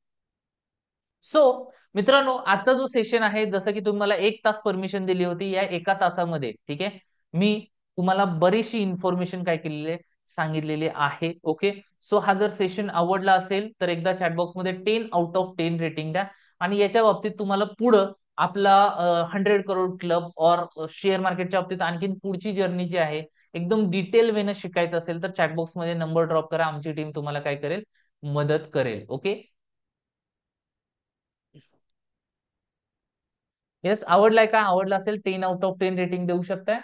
सो मित्रांनो, आजचा जो सेशन आहे, जसं की तुम्हाला 1 तास परमिशन दिली होती, या 1 तासामध्ये ठीक आहे मी तुम्हाला बरीचशी इन्फॉर्मेशन काय केलेली आहे, सांगितलेली आहे. ओके, सो हा जर सेशन आवडला असेल तर एकदा चॅटबॉक्स मध्ये 10 out of 10 रेटिंग द्या. आणि याच्या बाबतीत तुम्हाला पुढं आपला 100 करोड क्लब और शेअर मार्केटच्या बाबतीत आणखी पुढची जर्नी जी आहे एकदम डिटेल वेनं शिकायचं असेल तर चॅटबॉक्स मध्ये नंबर ड्रॉप करा, आमची टीम तुम्हाला काय करेल, मदत करेल. ओके, येस, आवडलाय का? आवडला असेल 10 out of 10 रेटिंग देऊ शकताय.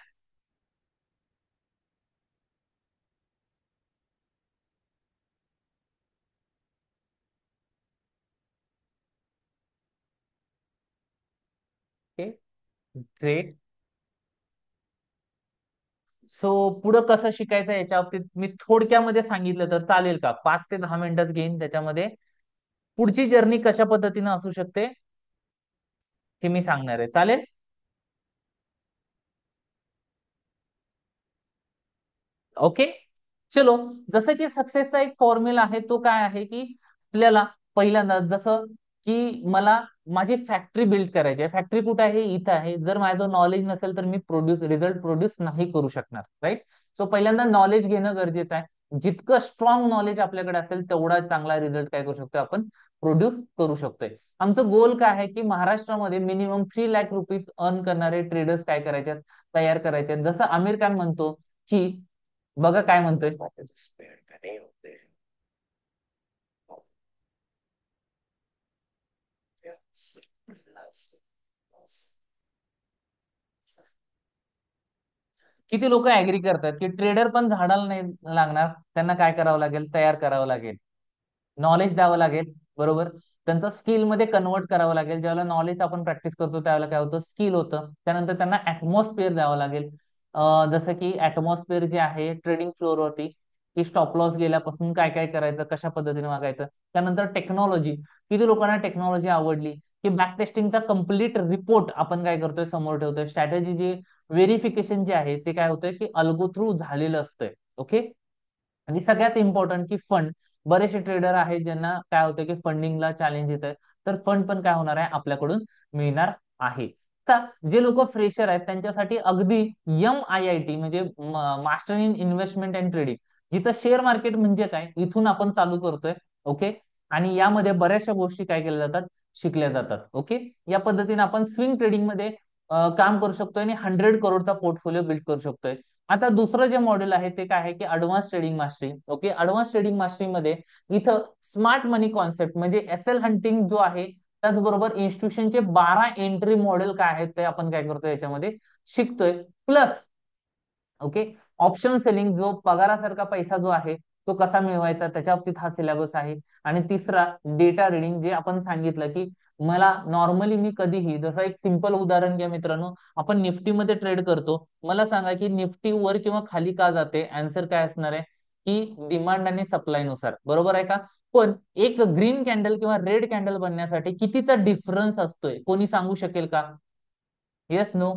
Okay, great. सो पुढं कसं शिकायचं याच्या बाबतीत मी थोडक्यामध्ये सांगितलं तर चालेल का? 5 ते 10 मिनिटच घेईन, त्याच्यामध्ये पुढची जर्नी कशा पद्धतीने असू शकते हे मी सांगणार आहे. चालेल? ओके, चलो. जसं की सक्सेसचा एक फॉर्म्युला आहे, तो काय आहे की आपल्याला पहिल्यांदा जसं की मला माझी फॅक्टरी बिल्ड करायची आहे. फॅक्टरी कुठे आहे? इथं आहे. जर माझं नॉलेज नसेल तर मी रिझल्ट प्रोड्यूस नाही करू शकणार, राईट? सो पहिल्यांदा नॉलेज घेणं गरजेचं आहे. जितकं स्ट्रॉंग नॉलेज आपल्याकडे असेल तेवढा चांगला रिझल्ट काय करू शकतो आपण, प्रोड्यूस करू शकतोय. आमचं गोल काय आहे की महाराष्ट्रामध्ये मिनिमम 3 लाख रुपीज अर्न करणारे ट्रेडर्स काय करायचे, तयार करायचे. जसं आमिर खान म्हणतो की, बघा काय म्हणतोय, किती लोक ऍग्री करतात की ट्रेडर पण झाडाला नाही लागणार, त्यांना काय करावं लागेल, तयार करावं लागेल, नॉलेज द्यावं लागेल, बरोबर? त्यांचं स्किल मध्ये कन्वर्ट करावं लागेल. ज्यावेळेला नॉलेज आपण प्रॅक्टिस करतो त्यावेळेला काय होतं, स्किल होतं. त्यानंतर त्यांना ऍटमॉस्फिअर द्यावं लागेल. जसं की ऍटमॉस्फिअर जे आहे ट्रेडिंग फ्लोअरवरती, की स्टॉप लॉस गेल्यापासून काय काय करायचं, कशा पद्धतीने वागायचं. त्यानंतर टेक्नॉलॉजी, किती लोकांना टेक्नॉलॉजी आवडली, की बॅक टेस्टिंगचा कम्प्लीट रिपोर्ट आपण काय करतोय, समोर ठेवतोय. स्ट्रॅटेजी जे व्हेरिफिकेशन जे आहे ते काय होतंय की अल्गो थ्रू झालेलं असतंय. ओके, आणि सगळ्यात इम्पॉर्टंट की फंड. बरेचसे ट्रेडर आहेत ज्यांना काय होतं की फंडिंगला चॅलेंज येत आहे, तर फंड पण काय होणार आहे, आपल्याकडून मिळणार आहे. तर जे लोक फ्रेशर आहेत त्यांच्यासाठी अगदी MIIT म्हणजे master in investment and trading, जिथं शेअर मार्केट म्हणजे काय इथून आपण चालू करतोय. ओके, आणि यामध्ये बऱ्याचशा गोष्टी काय केल्या जातात, शिकल्या जातात. ओके, या पद्धतीने आपण स्विंग ट्रेडिंग मध्ये काम करू शकतोय आणि 100 करोडचा पोर्टफोलिओ बिल्ड करू शकतोय. आता दुसरं जे मॉडेल आहे ते काय आहे की advance trading mastery. Okay, advance trading mastery मध्ये इथं स्मार्ट मनी कॉन्सेप्ट म्हणजे SL हंटिंग जो आहे, त्याचबरोबर इन्स्टिट्यूशनचे 12 एंट्री मॉडेल काय आहेत ते आपण काय करतोय याच्यामध्ये शिकतोय. प्लस ओके, ऑप्शन सेलिंग जो पगारासारखा पैसा जो आहे तो कसा मिळवायचा त्याच्या बाबतीत हा सिलेबस आहे. आणि तिसरा डेटा रिडिंग, जे आपण सांगितलं की मला नॉर्मली मी कधीही, जसं एक सिंपल उदाहरण घ्या मित्रांनो, आपण निफ्टीमध्ये ट्रेड करतो, मला सांगा की निफ्टी वर किंवा खाली का जाते, आन्सर काय असणार आहे की डिमांड आणि सप्लाय नुसार, बरोबर आहे का? पण एक ग्रीन कॅन्डल किंवा रेड कॅन्डल बनण्यासाठी कितीचा डिफरन्स असतोय, कोणी सांगू शकेल का? Yes, no?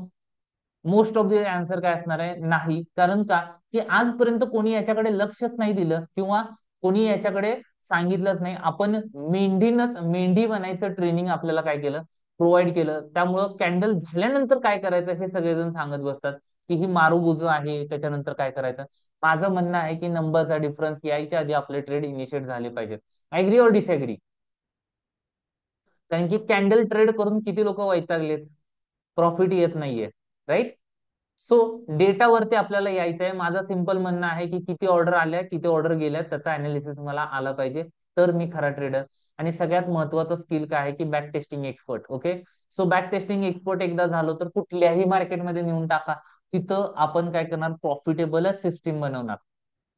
Most of the answer काय असणार आहे, नाही. कारण का की आजपर्यंत कोणी याच्याकडे लक्षच नाही दिलं किंवा कोणी याच्याकडे सांगितलंच नाही. आपण मेंढी बनायचं ट्रेनिंग आपल्याला काय केलं, प्रोव्हाइड केलं. त्यामुळं कॅन्डल झाल्यानंतर काय करायचं हे सगळेजण सांगत बसतात की ही मारुबुजू आहे, त्याच्यानंतर काय करायचं. माझं म्हणणं आहे की नंबरचा डिफरन्स यायच्या आधी आपले ट्रेड इनिशिएट झाले पाहिजेत. ऍग्री और डिसएग्री? कारण की कॅन्डल ट्रेड करून किती लोक वैतागलेत, प्रॉफिट येत नाहीये, राईट? सो डेटावरती आपल्याला यायचं आहे. माझं सिंपल म्हणणं आहे की किती ऑर्डर आल्या, किती ऑर्डर गेल्या, त्याचा अनालिसिस मला आला पाहिजे, तर मी खरा ट्रेडर. आणि सगळ्यात महत्वाचं स्किल काय आहे की back testing expert. Okay, so back testing expert एकदा झालो तर कुठल्याही मार्केटमध्ये नेऊन टाका, तिथं आपण काय करणार, प्रॉफिटेबलच सिस्टीम बनवणार.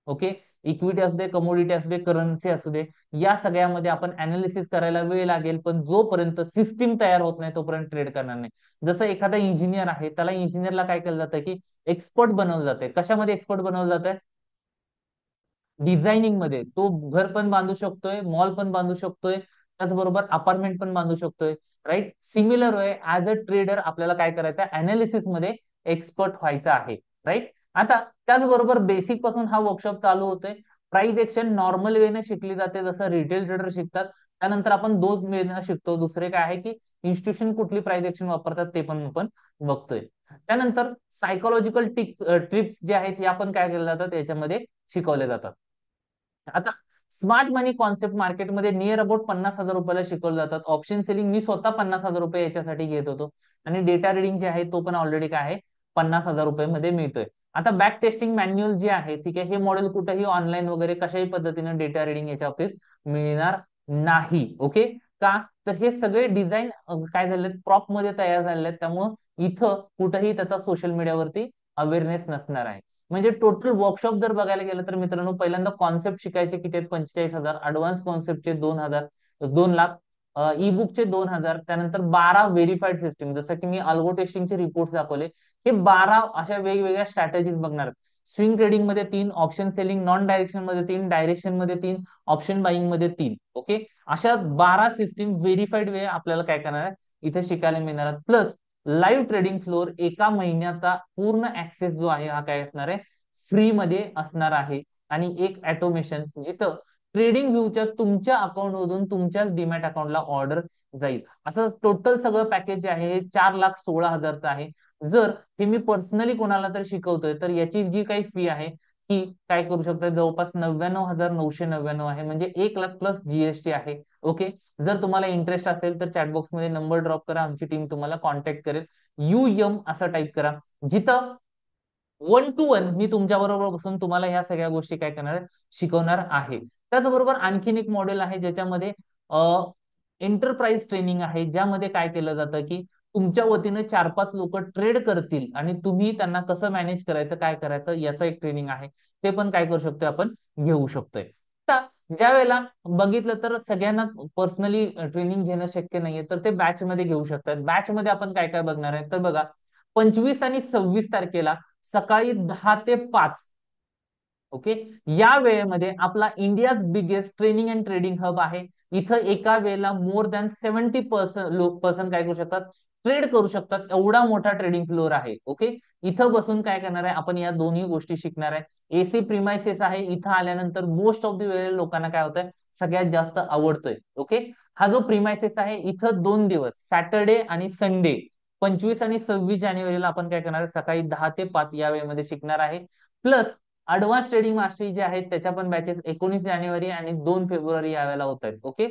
ओके, इक्विटी असू दे, कमोडिटी असू दे, करन्सी असू दे, या सगळ्यामध्ये आपण अनालिसिस करायला वेळ लागेल, पण जोपर्यंत सिस्टीम तयार होत नाही तोपर्यंत ट्रेड करणार नाही. जसं एखादा इंजिनियर आहे, त्याला इंजिनियरला काय केलं जातं की एक्सपर्ट बनवलं जाते. कशामध्ये एक्सपर्ट बनवलं जातं? डिझायनिंग मध्ये. तो घर पण बांधू शकतोय, मॉल पण बांधू शकतोय, त्याचबरोबर अपार्टमेंट पण बांधू शकतोय, right. Similar way as a trader आपल्याला काय करायचं आहे, अनालिसिस मध्ये एक्सपर्ट व्हायचं आहे. राईट. आता त्याचबरोबर बेसिक पासून हा वर्कशॉप चालू होतोय. प्राइस एक्शन नॉर्मल वेने शिकली जाते, जसं रिटेल ट्रेडर शिकतात. त्यानंतर आपण दोन वेने शिकतो. दुसरे काय आहे की इन्स्टिट्यूशन कुठली प्राइस एक्शन वापरतात ते पण आपण बघतोय. त्यानंतर सायकोलॉजिकल ट्रिप्स जे आहेत या पण काय केल्या जातात याच्यामध्ये शिकवले जातात. आता स्मार्ट मनी कॉन्सेप्ट मार्केटमध्ये नियर अबाउट 50,000 रुपयाला शिकवले जातात. ऑप्शन सेलिंग मी स्वतः 50,000 रुपये याच्यासाठी घेत होतो. आणि डेटा रिडिंग जे आहे तो पण ऑलरेडी काय आहे 50,000 रुपये मध्ये मिळतोय. आता बॅक टेस्टिंग मॅन्युअल जे आहे, ठीक आहे, हे मॉडेल कुठेही ऑनलाईन वगैरे कशाही पद्धतीने डेटा रिडिंग याच्या बाबतीत मिळणार नाही. ओके. का तर हे सगळे डिझाईन काय झाले प्रॉप मध्ये तयार झालेले आहेत. त्यामुळं इथं कुठेही त्याचा सोशल मीडियावरती अवेअरनेस नसणार आहे. म्हणजे टोटल वर्कशॉप जर बघायला गेलं तर मित्रांनो, पहिल्यांदा कॉन्सेप्ट शिकायचे किती आहेत 45,000, ऍडव्हान्स कॉन्सेप्टचे 2,000, 2 लाख, ई बुकचे 2,000, त्यानंतर 12 व्हेरीफाईड सिस्टीम, जसं की मी अल्गो टेस्टिंगचे रिपोर्ट दाखवले. हे 12 अशा वेगवेगळ्या स्ट्रॅटेजीज बघणार. स्विंग ट्रेडिंग मध्ये 3, ऑप्शन सेलिंग नॉन डायरेक्शन मध्ये 3, डायरेक्शन मध्ये 3, ऑप्शन बाईंग मध्ये 3. ओके. अशा 12 सिस्टीम व्हेरीफाईड वे आपल्याला काय करणार आहे इथे शिकायला मिळणार आहे. प्लस लाईव्ह ट्रेडिंग फ्लोअर एका महिन्याचा पूर्ण ऍक्सेस जो आहे हा काय असणार आहे फ्री मध्ये असणार आहे. आणि एक ऑटोमेशन जिथं ट्रेडिंग व्ह्यूच्या तुमच्या अकाउंट मधून तुमच्याच डीमॅट अकाउंटला ऑर्डर जाईल. असं टोटल सगळं पॅकेज जे आहे हे 4,16,000चं आहे. जर हे मी पर्सनली कोणाला तर शिकवतोय तर याची जी काही फी आहे ही काय करू शकता जवळपास 99,999 आहे. म्हणजे 1,00,000 प्लस जीएसटी आहे. ओके. जर तुम्हाला इंटरेस्ट असेल तर चॅटबॉक्स मध्ये नंबर ड्रॉप करा, आमची टीम तुम्हाला कॉन्टॅक्ट करेल. UM असं टाईप करा, जिथं 1 to 1 मी तुमच्या बरोबर बसून तुम्हाला ह्या सगळ्या गोष्टी काय करणार शिकवणार आहे. त्याचबरोबर आणखीन एक मॉडेल आहे ज्याच्यामध्ये एंटरप्राइज ट्रेनिंग आहे, ज्यामध्ये काय केलं जातं की तुमच्या वतीने 4-5 लोक ट्रेड करतील आणि तुम्ही त्यांना कसं मॅनेज करायचं काय करायचं याचं एक ट्रेनिंग आहे. ते पण काय करू शकतोय आपण घेऊ शकतोय. आता ज्या वेळेला बघितलं तर सगळ्यांनाच पर्सनली ट्रेनिंग घेणं शक्य नाहीये, तर ते बॅच मध्ये घेऊ शकतात. बॅच मध्ये आपण काय काय बघणार आहे तर बघा 25 आणि 26 तारखेला सकाळी 10 ते 5. ओके. या वेळेमध्ये आपला India's biggest training and trading hub आहे. इथं एका वेळेला मोर दॅन 70% पर्सन काय करू शकतात ट्रेड करू शकतात. एवढा मोठा ट्रेडिंग फ्लोअर आहे. ओके. इथं बसून काय करणार आहे आपण या दोन्ही गोष्टी शिकणार आहे. एसी प्रिमायसेस आहे. इथं आल्यानंतर मोस्ट ऑफ द वेळे लोकांना काय होतंय सगळ्यात जास्त आवडतोय. ओके. हा जो प्रिमायसेस आहे इथं 2 दिवस सॅटर्डे आणि संडे 25 आणि 26 जानेवारीला आपण काय करणार आहे सकाळी 10 ते 5 या वेळेमध्ये शिकणार आहे. प्लस ऍडव्हान्स ट्रेडिंग मास्टरी जे आहेत त्याच्या पण बॅचेस 19 जानेवारी आणि 2 फेब्रुवारी यावेळेला होत आहेत. ओके.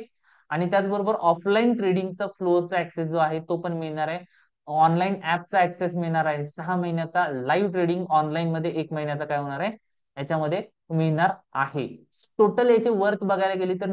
आणि त्याचबरोबर ऑफलाईन ट्रेडिंगचा फ्लोचा ऍक्सेस जो आहे तो पण मिळणार आहे. ऑनलाईन ऍपचा ऍक्सेस मिळणार आहे. 6 महिन्याचा लाईव्ह ट्रेडिंग ऑनलाईन मध्ये 1 महिन्याचा काय होणार आहे याच्यामध्ये मिळणार आहे. टोटल याची वर्थ बघायला गेली तर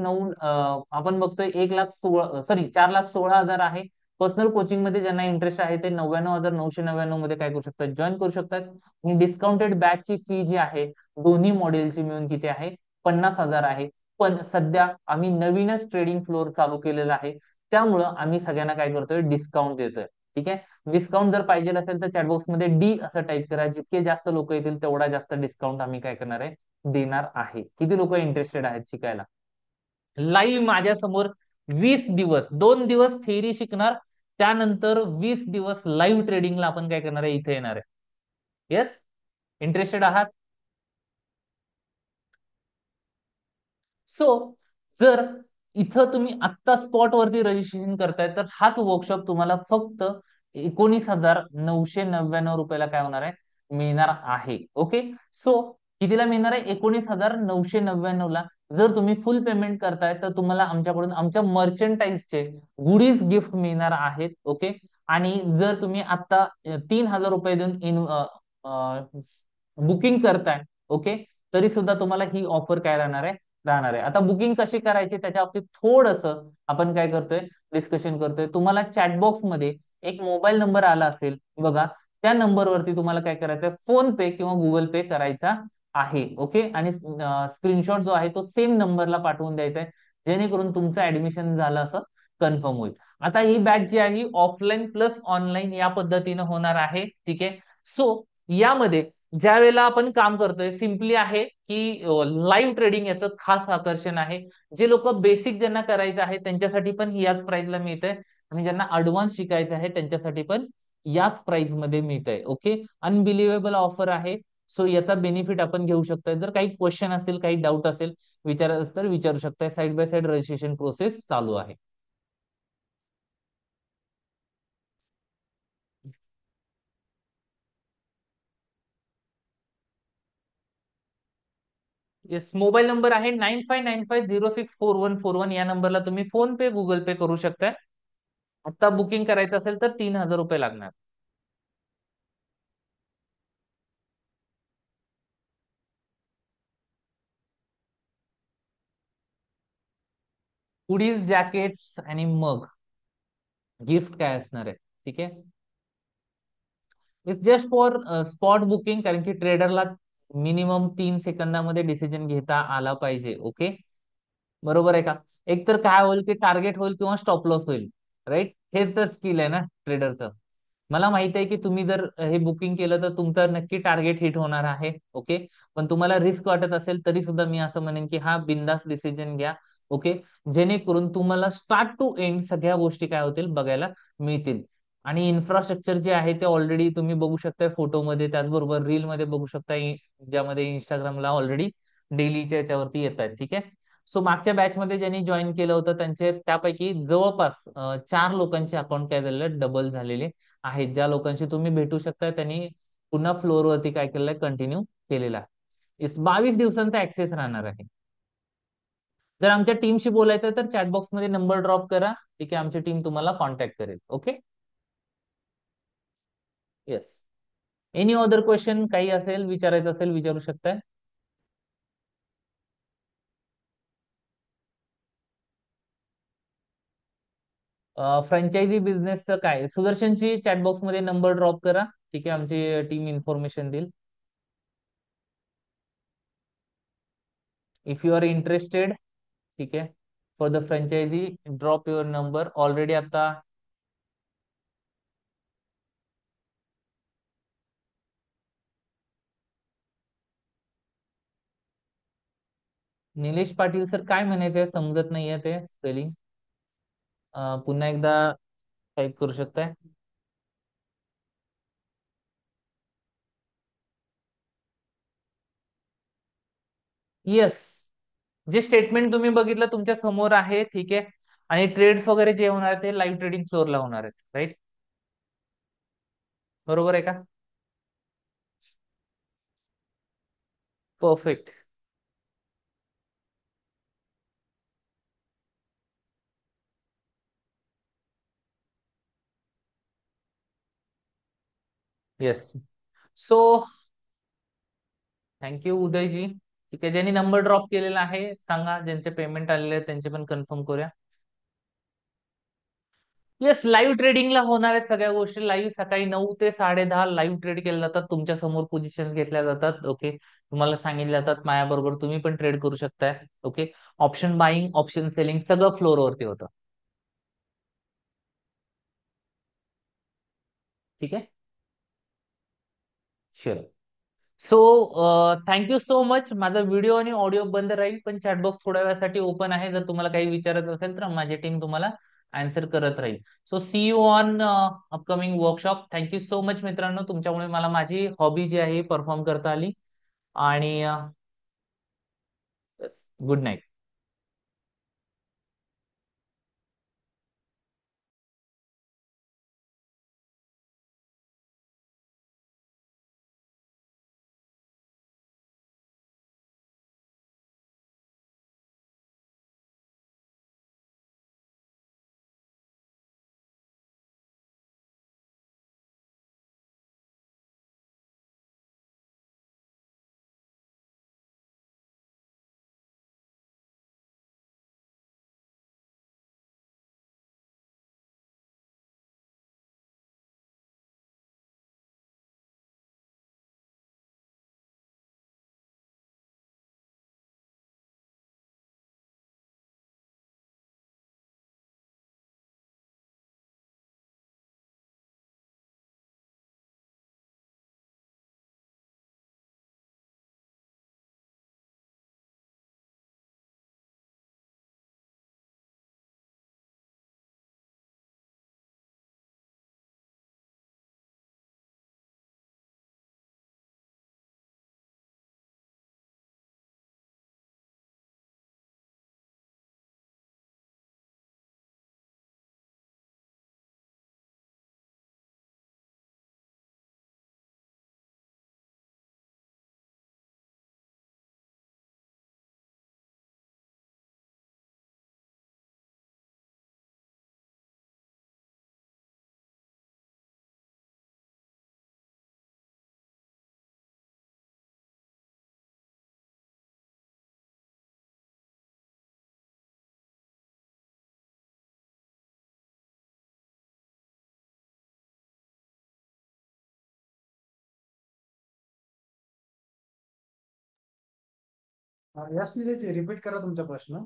आपण बघतोय 4,16,000 आहे. पर्सनल कोचिंग मध्ये ज्यांना इंटरेस्ट आहे ते 99,999 मध्ये काय करू शकतात जॉईन करू शकतात. आणि डिस्काउंटेड बॅचची फी जी आहे दोन्ही मॉडेलची मिळून किती आहे 50,000 आहे. पण सध्या आम्ही नवीनच ट्रेडिंग फ्लोअर चालू केलेला आहे, त्यामुळं आम्ही सगळ्यांना काय करतोय डिस्काउंट देतोय. ठीक आहे. डिस्काउंट जर पाहिजे असेल तर चॅटबॉक्स मध्ये डी असं टाईप करा. जितके जास्त लोक येतील तेवढा जास्त डिस्काउंट आम्ही काय करणार आहे देणार आहे. किती लोक इंटरेस्टेड आहेत शिकायला लाईव्ह माझ्या समोर 20 दिवस 2 दिवस थेअरी शिकणार, त्यानंतर 20 दिवस लाईव्ह ट्रेडिंगला आपण काय करणार आहे इथे येणार आहे. येस, इंटरेस्टेड आहात? सो जर इथं तुम्ही आत्ता स्पॉट वरती रजिस्ट्रेशन करताय तर हाच वर्कशॉप तुम्हाला फक्त 19,999 रुपयाला काय होणार आहे मिळणार आहे. ओके. सो कितीला मिळणार आहे 19,999 ला. जर तुम्ही फुल पेमेंट करताय तर तुम्हाला आमच्याकडून आमच्या मर्चंटाईजचे गुडीज गिफ्ट मिळणार आहेत. ओके. आणि जर तुम्ही आता 3,000 रुपये देऊन बुकिंग करताय ओके तरी सुद्धा तुम्हाला ही ऑफर काय राहणार आहे. आता बुकिंग कशी करायची त्याच्या बाबतीत थोडस आपण काय करतोय डिस्कशन करतोय. तुम्हाला चॅटबॉक्स मध्ये एक मोबाईल नंबर आला असेल बघा, त्या नंबरवरती तुम्हाला काय करायचंय फोन पे किंवा गुगल पे करायचा आहे. ओके. आणि स्क्रीनशॉट जो आहे तो सेम नंबरला पाठवून द्यायचा आहे, जेणेकरून तुमचं ऍडमिशन झालं असं कन्फर्म होईल. आता ही बॅच जी आहे ऑफलाईन प्लस ऑनलाईन या पद्धतीने होणार आहे. ठीक आहे. सो यामध्ये ज्या वेळेला आपण काम करतोय सिम्पली आहे की लाईव्ह ट्रेडिंग याचं खास आकर्षण आहे. जे लोक बेसिक ज्यांना करायचं आहे त्यांच्यासाठी पण याच प्राइसला मिळतंय. आणि ज्यांना ऍडव्हान्स शिकायचं आहे त्यांच्यासाठी पण याच प्राइस मध्ये मिळत आहे. ओके, अनबिलिव्हेबल ऑफर आहे. सो याचा बेनिफिट आपण घेऊ शकतो. जर काही क्वेश्चन असतील, काही डाऊट असेल विचारायचं तर विचारू शकताय. Side by side registration process चालू आहे. येस, मोबाईल नंबर आहे 9595064141. या नंबरला तुम्ही फोन पे, गुगल पे करू शकताय. आता बुकिंग करायचं असेल तर 3000 रुपये लागणार. हुडीज, जॅकेट्स आणि मग गिफ्ट काय असणार आहे? ठीक आहे, it's just for spot booking, कारण की ट्रेडरला मिनिमम 3 सेकंदामध्ये डिसिजन घेता आला पाहिजे. ओके, बरोबर आहे का? एक तर काय होईल की टार्गेट होईल किंवा स्टॉप लॉस होईल. राईट, हेच तर स्किल आहे ना ट्रेडरचं. मला माहित आहे की तुम्ही जर हे बुकिंग केलं तर तुमचं नक्की टार्गेट हिट होणार आहे. ओके, पण तुम्हाला रिस्क वाटत असेल तरी सुद्धा मी असं म्हणेन की हा बिंदास डिसिजन घ्या. ओके, जेणेकरून तुम्हाला स्टार्ट टू एंड सगळ्या गोष्टी काय होतील बघायला मिळतील. आणि इन्फ्रास्ट्रक्चर जे आहे ते ऑलरेडी तुम्ही बघू शकताय फोटोमध्ये, त्याचबरोबर रील मध्ये बघू शकताय, ज्यामध्ये इंस्टाग्रामला ऑलरेडी डेलीच्या याच्यावरती येत आहेत. ठीक आहे, सो मागच्या बॅच मध्ये ज्यांनी जॉईन केलं होतं त्यांचे त्यापैकी जवळपास 4 लोकांचे अकाउंट काय झालेले डबल झालेले आहेत. ज्या लोकांशी तुम्ही भेटू शकता त्यांनी पुन्हा फ्लोअरवरती काय केलेलं आहे, कंटिन्यू केलेला आहे. 22 दिवसांचा ऍक्सेस राहणार आहे. जर आमच्या टीमशी बोलायचं तर चॅटबॉक्स मध्ये नंबर ड्रॉप करा. ठीक आहे, आमची टीम तुम्हाला कॉन्टॅक्ट करेल. Okay, yes. Any other question काही असेल विचारायचं असेल विचारू शकताय. फ्रँचायझी बिझनेसचं काय, सुदर्शनची चॅटबॉक्स मध्ये नंबर ड्रॉप करा. ठीक आहे, आमची टीम इन्फॉर्मेशन देईल. इफ यू आर इंटरेस्टेड, ठीक आहे, for the franchise drop your number. Already आता निलेश पाटील सर काय म्हणायचंय समजत नाहीये ते स्पेलिंग. पुन्हा एकदा टाईप करू शकताय. येस, जे स्टेटमेंट तुम्ही बघितलं तुमच्या समोर आहे. ठीक आहे, आणि ट्रेड्स वगैरे जे होणार आहेत ते लाईव्ह ट्रेडिंग फ्लोअरला होणार आहेत. राईट, बरोबर आहे का? Perfect. Yes, so thank you Udayji. ठीक आहे, ज्यांनी नंबर ड्रॉप केलेला आहे सांगा, ज्यांचे पेमेंट आलेले आहेत त्यांचे पण कन्फर्म करूया. येस, लाईव्ह ट्रेडिंगला होणार आहेत सगळ्या गोष्टी. लाईव्ह सकाळी 9 ते 10:30 लाईव्ह ट्रेड केले जातात. तुमच्या समोर पोझिशन घेतल्या जातात. ओके, तुम्हाला सांगितले जातात माझ्याबरोबर तुम्ही पण ट्रेड करू शकताय. Okay, option buying, option selling सगळं फ्लोअरवरती होतं. ठीक आहे, sure. So thank you so much. माझा व्हिडिओ आणि ऑडिओ बंद राहील पण चॅटबॉक्स थोड्या वेळासाठी ओपन आहे. जर तुम्हाला काही विचारायचं असेल तर माझी टीम तुम्हाला आन्सर करत राहील. So see you on upcoming workshop. Thank you so much मित्रांनो, तुमच्यामुळे मला माझी हॉबी जी आहे परफॉर्म करता आली. आणि गुड नाईट. यश नीरज रिपीट करा तुमचा प्रश्न.